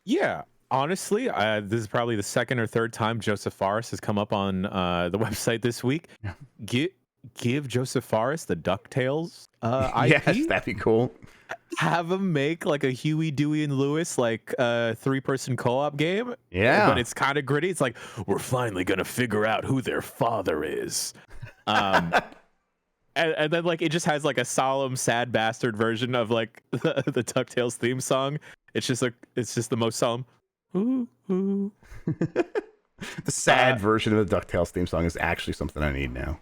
Yeah. Honestly, this is probably the second or third time Joseph Fares has come up on the website this week. Yeah. Give Joseph Fares the DuckTales IP. Yes, that'd be cool. Have him make like a Huey, Dewey, and Lewis like 3-person co-op game. Yeah, but it's kind of gritty. It's like we're finally gonna figure out who their father is. And then like it just has like a solemn, sad bastard version of like the DuckTales theme song. It's just the most solemn. Ooh, ooh. The sad version of the DuckTales theme song is actually something I need now.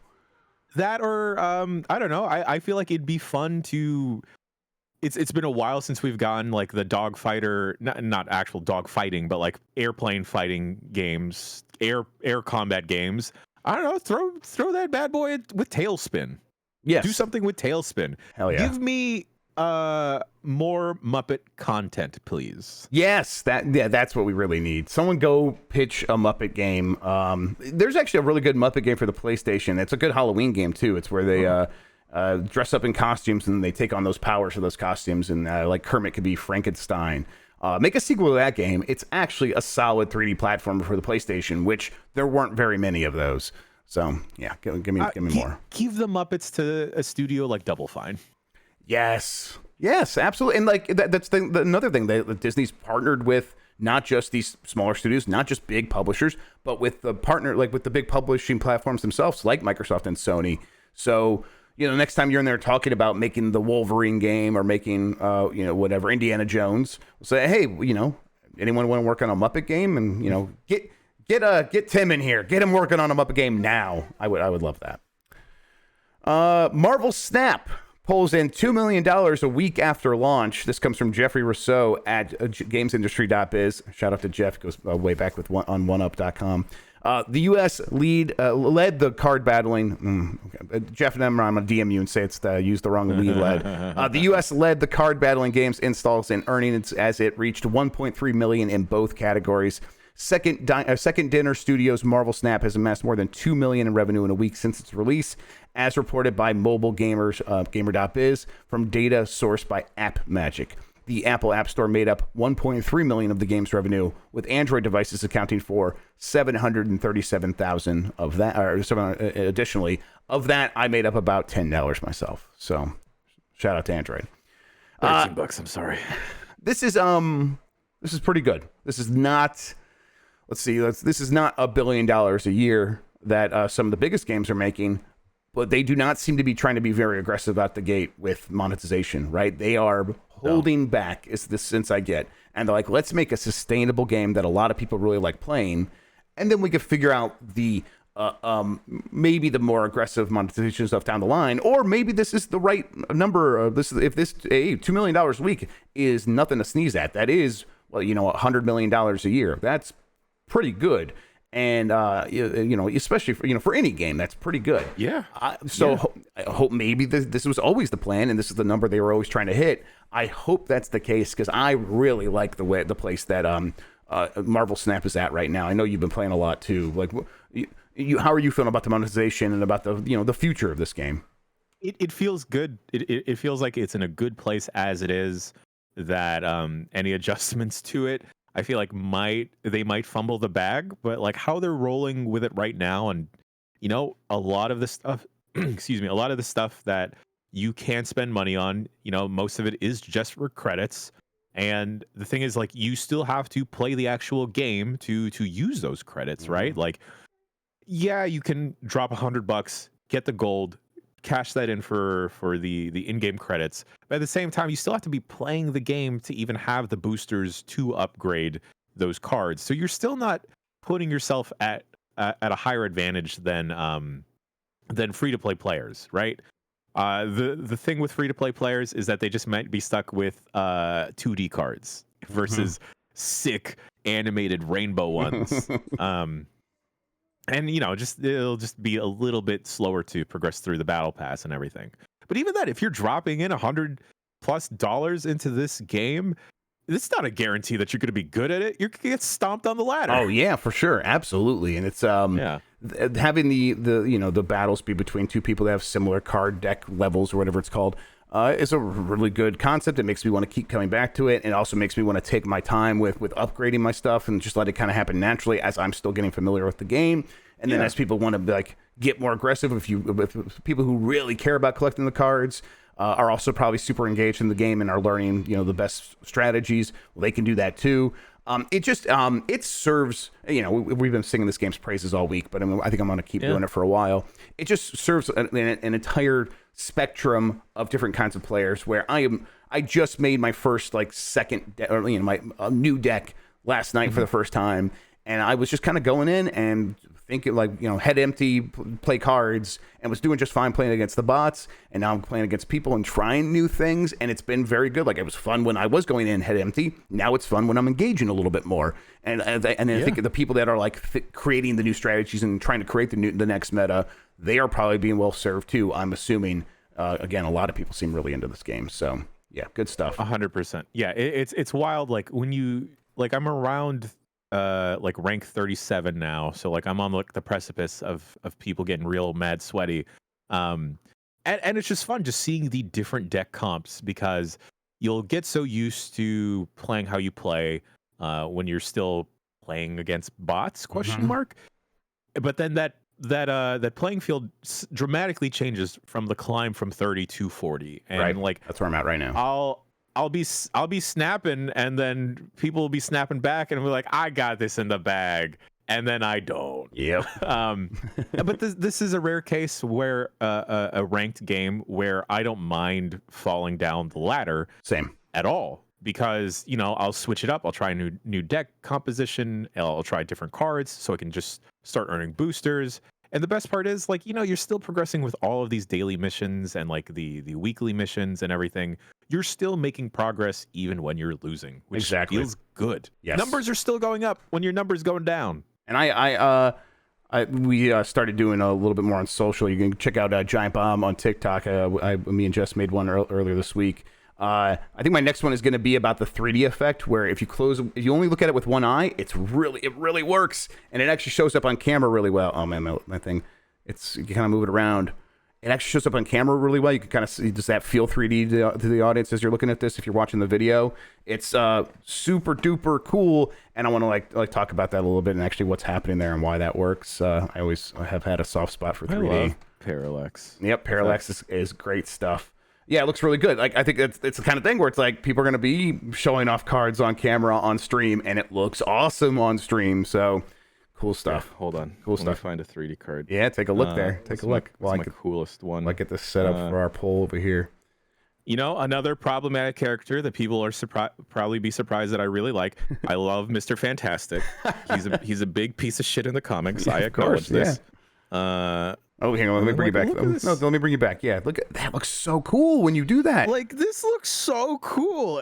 That or I don't know. I feel like it'd be fun to. It's been a while since we've gotten like the dogfighter, not actual dog fighting, but like airplane fighting games, air combat games. I don't know. Throw that bad boy with Tailspin. Yes. Do something with Tailspin. Hell yeah. Give me more Muppet content, please. Yes, that's what we really need. Someone go pitch a Muppet game. There's actually a really good Muppet game for the PlayStation. It's a good Halloween game too. It's where they dress up in costumes and they take on those powers of those costumes, and like Kermit could be Frankenstein. make a sequel to that game. It's actually a solid 3D platformer for the PlayStation, which there weren't very many of those. So yeah, give me more. Give the Muppets to a studio like Double Fine. Yes, absolutely. And like that's another thing that Disney's partnered with, not just these smaller studios, not just big publishers, but with the partner, like with the big publishing platforms themselves, like Microsoft and Sony. So, next time you're in there talking about making the Wolverine game or making, whatever, Indiana Jones, say, hey, anyone want to work on a Muppet game? And, get Tim in here. Get him working on a Muppet game now. I would love that. Marvel Snap pulls in $2 million a week after launch. This comes from Jeffrey Rousseau at gamesindustry.biz. Shout out to Jeff. Goes way back on oneup.com. The U.S. led the card battling. Jeff and I'm going to DM you and say it's used the wrong lead led. The U.S. led the card battling games installs in earnings as it reached 1.3 million in both categories. Second Dinner Studios' Marvel Snap has amassed more than $2 million in revenue in a week since its release, as reported by Mobile Gamers, Gamer.biz, from data sourced by AppMagic. The Apple App Store made up 1.3 million of the game's revenue, with Android devices accounting for 737,000 of that. Additionally, of that, I made up about $10 myself. So, shout out to Android. $13. I'm sorry. This is pretty good. This is not. This is not $1 billion a year that some of the biggest games are making, but they do not seem to be trying to be very aggressive out the gate with monetization, right? They are holding back, is the sense I get. And they're like, let's make a sustainable game that a lot of people really like playing, and then we can figure out the maybe the more aggressive monetization stuff down the line, or maybe this is the right number. $2 million a week is nothing to sneeze at. That is, $100 million a year. That's pretty good. And especially for any game, that's pretty good. Yeah. I hope maybe this was always the plan, and this is the number they were always trying to hit. I hope that's the case, because I really like the place that Marvel Snap is at right now. I know you've been playing a lot too. Like, how are you feeling about the monetization and about the future of this game? It feels good. It feels like it's in a good place as it is. That any adjustments to it, I feel like they might fumble the bag, but like how they're rolling with it right now, and a lot of the stuff, a lot of the stuff that you can spend money on, most of it is just for credits. And the thing is, like, you still have to play the actual game to use those credits, right? Like, yeah, you can drop $100, get the gold, cash that in for the in-game credits, but at the same time you still have to be playing the game to even have the boosters to upgrade those cards. So you're still not putting yourself at a higher advantage than free-to-play players, right? The thing with free-to-play players is that they just might be stuck with 2D cards versus sick animated rainbow ones. And it'll just be a little bit slower to progress through the battle pass and everything. But even that, if you're dropping in $100+ into this game, it's not a guarantee that you're going to be good at it. You're going to get stomped on the ladder. Oh yeah, for sure, absolutely. And it's having the battles be between two people that have similar card deck levels or whatever it's called. Is a really good concept. It makes me want to keep coming back to it. It also makes me want to take my time with upgrading my stuff and just let it kind of happen naturally as I'm still getting familiar with the game. And then as people want to get more aggressive, with people who really care about collecting the cards, are also probably super engaged in the game and are learning the best strategies, well, they can do that too. It serves, we've been singing this game's praises all week, but I think I'm going to keep doing it for a while. It just serves an entire spectrum of different kinds of players, where I just made my first my new deck last night for the first time, and I was just kind of going in and thinking head empty, play cards, and was doing just fine playing against the bots. And now I'm playing against people and trying new things, and it's been very good. Like, it was fun when I was going in head empty. Now it's fun when I'm engaging a little bit more. And I think the people that are creating the new strategies and trying to create the next meta, they are probably being well served too. I'm assuming. Again, a lot of people seem really into this game. So yeah, good stuff. 100%. Yeah, it's wild. Like, when I'm around rank 37 now, so I'm on the precipice of people getting real mad sweaty, and it's just fun just seeing the different deck comps, because you'll get so used to playing how you play when you're still playing against bots, question mark. But then that playing field dramatically changes from the climb from 30 to 40, and like that's where I'm at right now. I'll be snapping, and then people will be snapping back, and we're like, I got this in the bag, and then I don't. Yep. But this is a rare case where a ranked game where I don't mind falling down the ladder. Same. At all, because I'll switch it up. I'll try a new deck composition. I'll try different cards so I can just start earning boosters. And the best part is, like, you're still progressing with all of these daily missions and like the weekly missions and everything. You're still making progress even when you're losing, which feels good. Yes. Numbers are still going up when your numbers going down. And we started doing a little bit more on social. You can check out Giant Bomb on TikTok. Me and Jess made one earlier this week. I think my next one is going to be about the 3D effect, where if you only look at it with one eye, it really works, and it actually shows up on camera really well. Oh man, my thing, you can kind of move it around. It actually shows up on camera really well. You can kind of see, does that feel 3D to the audience as you're looking at this? If you're watching the video, it's super duper cool, and I want to like talk about that a little bit and actually what's happening there and why that works. I have had a soft spot for 3D. I love Parallax. Yep, Parallax is great stuff. Yeah, it looks really good. Like, I think it's the kind of thing where it's like people are going to be showing off cards on camera on stream, and it looks awesome on stream. So cool stuff. Yeah, hold on. Cool Let me stuff. find a 3D card. Yeah, take a look there. Take a look. Well, my coolest one. I'll get this set up for our poll over here. Another problematic character that people are probably be surprised that I really like. I love Mr. Fantastic. He's a big piece of shit in the comics. I acknowledge this. Yeah. Oh, hang on. Let me bring you back. No, let me bring you back. Yeah, look, that looks so cool when you do that. Like, this looks so cool.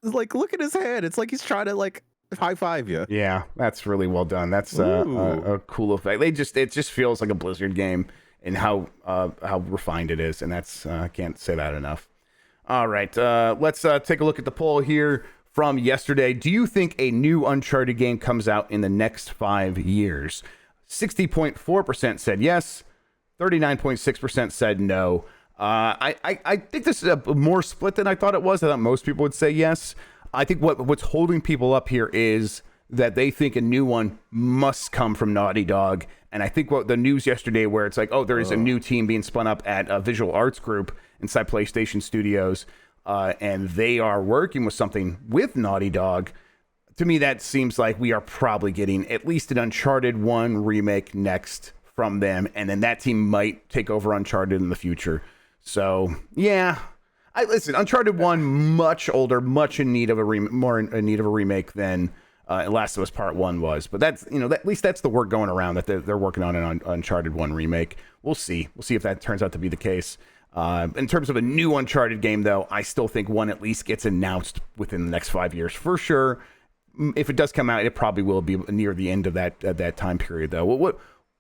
Like, look at his head. It's like he's trying to like high five you. Yeah, that's really well done. That's a cool effect. It just feels like a Blizzard game and how refined it is, and that's I can't say that enough. All right, let's take a look at the poll here from yesterday. Do you think a new Uncharted game comes out in the next 5 years? 60.4% said yes. 39.6% said no. I think this is a more split than I thought it was. I thought most people would say yes. I think what's holding people up here is that they think a new one must come from Naughty Dog. And I think what the news yesterday, where it's like, there is a new team being spun up at Visual Arts Group inside PlayStation Studios, and they are working with something with Naughty Dog. To me, that seems like we are probably getting at least an Uncharted 1 remake next from them, and then that team might take over Uncharted in the future. So yeah, listen, Uncharted 1, much older, much in need of more in need of a remake than Last of Us Part 1 was. But that's at least that's the word going around that they're working on an Uncharted 1 remake. We'll see if that turns out to be the case. In terms of a new Uncharted game, though, I still think one at least gets announced within the next 5 years for sure. If it does come out, it probably will be near the end of that time period, though.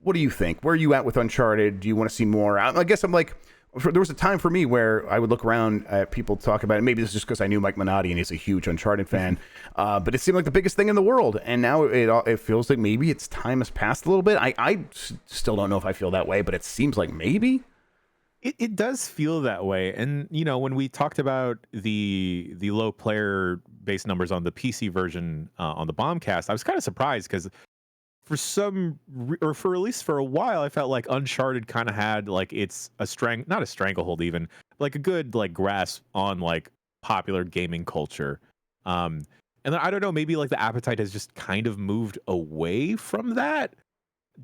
What do you think? Where are you at with Uncharted? Do you want to see more? I guess I'm like, there was a time for me where I would look around at people talk about it. Maybe this is just because I knew Mike Minotti and he's a huge Uncharted fan. But it seemed like the biggest thing in the world. And now it feels like maybe its time has passed a little bit. I still don't know if I feel that way, but it seems like maybe. It does feel that way. And, when we talked about the low player base numbers on the PC version on the Bombcast, I was kind of surprised because for at least for a while, I felt like Uncharted kind of had like not a stranglehold even, like a good like grasp on like popular gaming culture. And then I don't know, maybe like the appetite has just kind of moved away from that.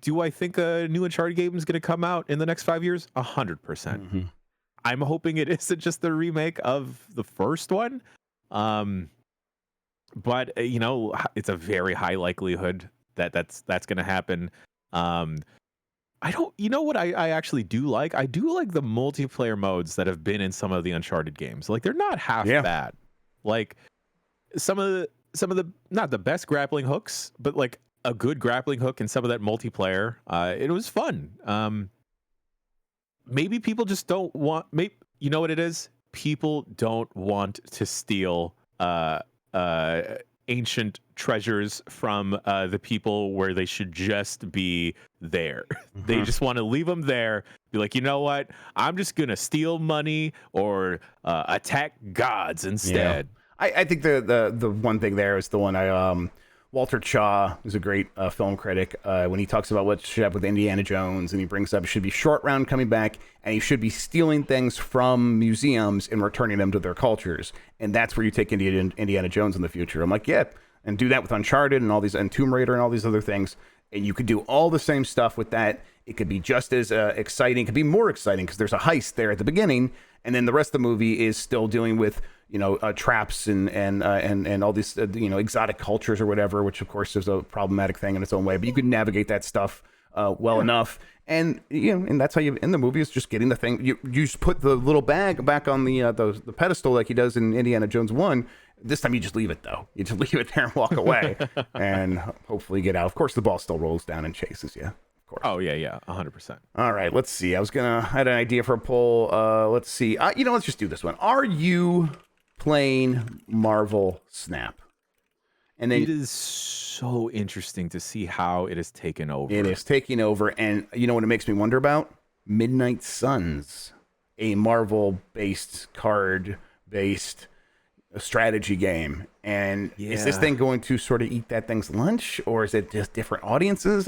Do I think a new Uncharted game is going to come out in the next 5 years? 100%. Mm-hmm. I'm hoping it isn't just the remake of the first one. But it's a very high likelihood that's going to happen. I don't, what I actually do like? I do like the multiplayer modes that have been in some of the Uncharted games. Like, they're not half bad. Like some of the not the best grappling hooks, but like a good grappling hook in some of that multiplayer. It was fun. Maybe people just don't want. Maybe you know what it is. People don't want to steal ancient treasures from the people where they should just be there. They just want to leave them there. Be like, you know what? I'm just gonna steal money or attack gods instead. I think the one thing there is the one Walter Chaw is a great film critic when he talks about what should happen with Indiana Jones, and he brings up it should be short round coming back, and he should be stealing things from museums and returning them to their cultures, and that's where you take Indiana Jones in the future. I'm like, yeah, and do that with Uncharted and all these, and Tomb Raider and all these other things, and you could do all the same stuff with that. It could be just as exciting. It could be more exciting because there's a heist there at the beginning, and then the rest of the movie is still dealing with traps and all these exotic cultures or whatever, which of course is a problematic thing in its own way. But you could navigate that stuff well enough, and and that's how you end the movie, is just getting the thing. You just put the little bag back on the pedestal like he does in Indiana Jones 1. This time you just leave it though. You just leave it there and walk away, and hopefully get out. Of course, the ball still rolls down and chases you. Of course. Oh yeah, 100%. All right, let's see. I had an idea for a poll. Let's see. Let's just do this one. Are you playing Marvel Snap? And then it is so interesting to see how it has taken over. It is taking over, and you know what it makes me wonder about? Midnight Suns, a Marvel-based, card-based strategy game. And is this thing going to sort of eat that thing's lunch, or is it just different audiences?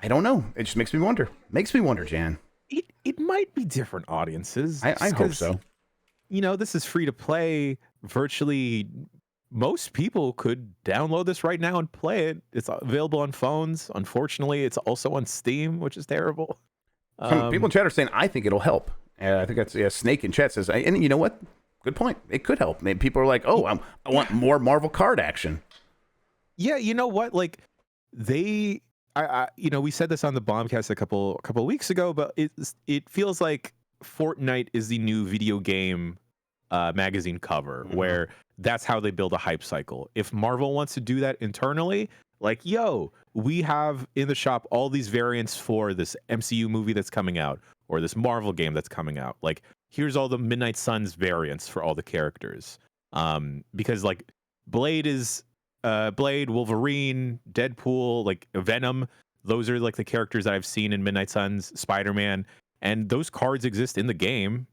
I don't know. It just makes me wonder. Makes me wonder, Jan. It might be different audiences. I hope so. This is free to play. Virtually most people could download this right now and play it. It's available on phones. Unfortunately, it's also on Steam, which is terrible. Some people in chat are saying, I think it'll help. I think that's Snake in chat says, and you know what? Good point. It could help. Maybe people are like, oh, I want more Marvel card action. Yeah, you know what? Like we said this on the Bombcast a couple weeks ago, but it feels like Fortnite is the new video game magazine cover, where that's how they build a hype cycle. If Marvel wants to do that internally, like, we have in the shop all these variants for this MCU movie that's coming out, or this Marvel game that's coming out. Like, here's all the Midnight Suns variants for all the characters. Because like Blade, Wolverine, Deadpool, like Venom, those are like the characters that I've seen in Midnight Suns, Spider-Man, and those cards exist in the game.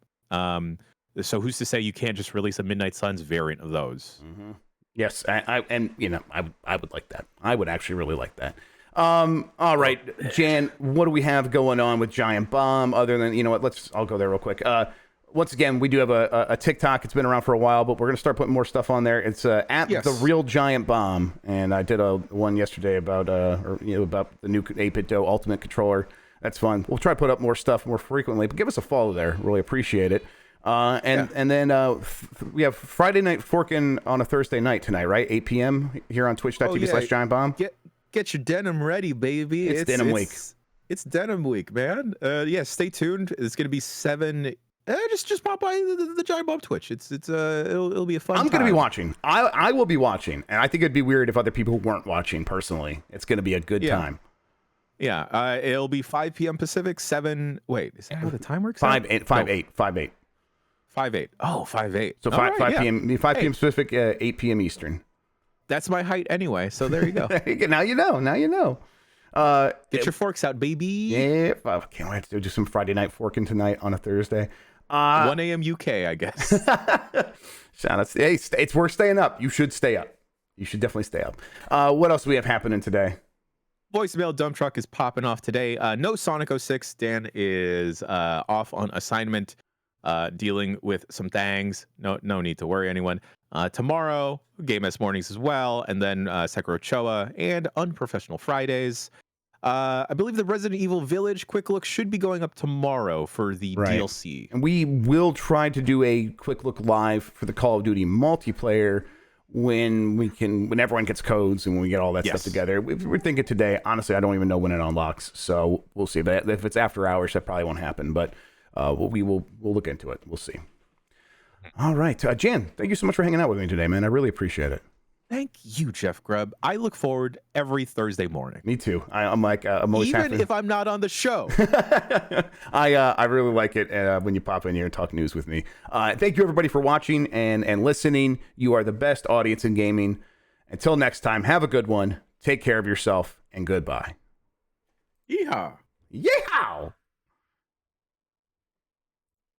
So who's to say you can't just release a Midnight Suns variant of those? Mm-hmm. Yes, I would like that. I would actually really like that. All right, Jan, what do we have going on with Giant Bomb other than, I'll go there real quick. Once again, we do have a TikTok. It's been around for a while, but we're going to start putting more stuff on there. It's at The Real Giant Bomb, and I did one yesterday about about the new 8-bit-do Ultimate controller. That's fun. We'll try to put up more stuff more frequently, but give us a follow there. Really appreciate it. And then we have Friday Night Forkin' on a Thursday night tonight, right? 8 p.m. here on twitch.tv/giantbomb. Get your denim ready, baby. It's denim week. It's denim week, man. Stay tuned. It's going to be 7. Just pop by the Giant Bomb Twitch. It'll be a fun time. I'm going to be watching. I will be watching, and I think it'd be weird if other people weren't watching personally. It's going to be a good time. Yeah, it'll be 5 p.m. Pacific, 7. Wait, is that how the time works? 5 8. Oh, 5 8. So 5 p.m. 5 p.m. Pacific, 8 p.m. Eastern. That's my height anyway. So there you go. Now you know. Get your forks out, baby. Yeah, I can't wait to do some Friday night forking tonight on a Thursday. 1 a.m. UK, I guess. Shout out. Hey, it's worth staying up. You should stay up. You should definitely stay up. What else do we have happening today? Voicemail dump truck is popping off today. No Sonic 06. Dan is off on assignment, dealing with some things. No need to worry, anyone. Tomorrow, Game S mornings as well, and then Sekiro Choa and Unprofessional Fridays. I believe the Resident Evil Village quick look should be going up tomorrow for the DLC. And we will try to do a quick look live for the Call of Duty multiplayer when everyone gets codes and when we get all that stuff together. We're thinking today. Honestly, I don't even know when it unlocks, so we'll see. But if it's after hours, that probably won't happen. But we'll look into it. We'll see. All right, Jan, thank you so much for hanging out with me today, man. I really appreciate it. Thank you, Jeff Grubb. I look forward every Thursday morning. Me too. I'm always even if I'm not on the show. I really like it when you pop in here and talk news with me. Thank you everybody for watching and listening. You are the best audience in gaming. Until next time, have a good one. Take care of yourself and goodbye. Yeehaw. Yeehaw!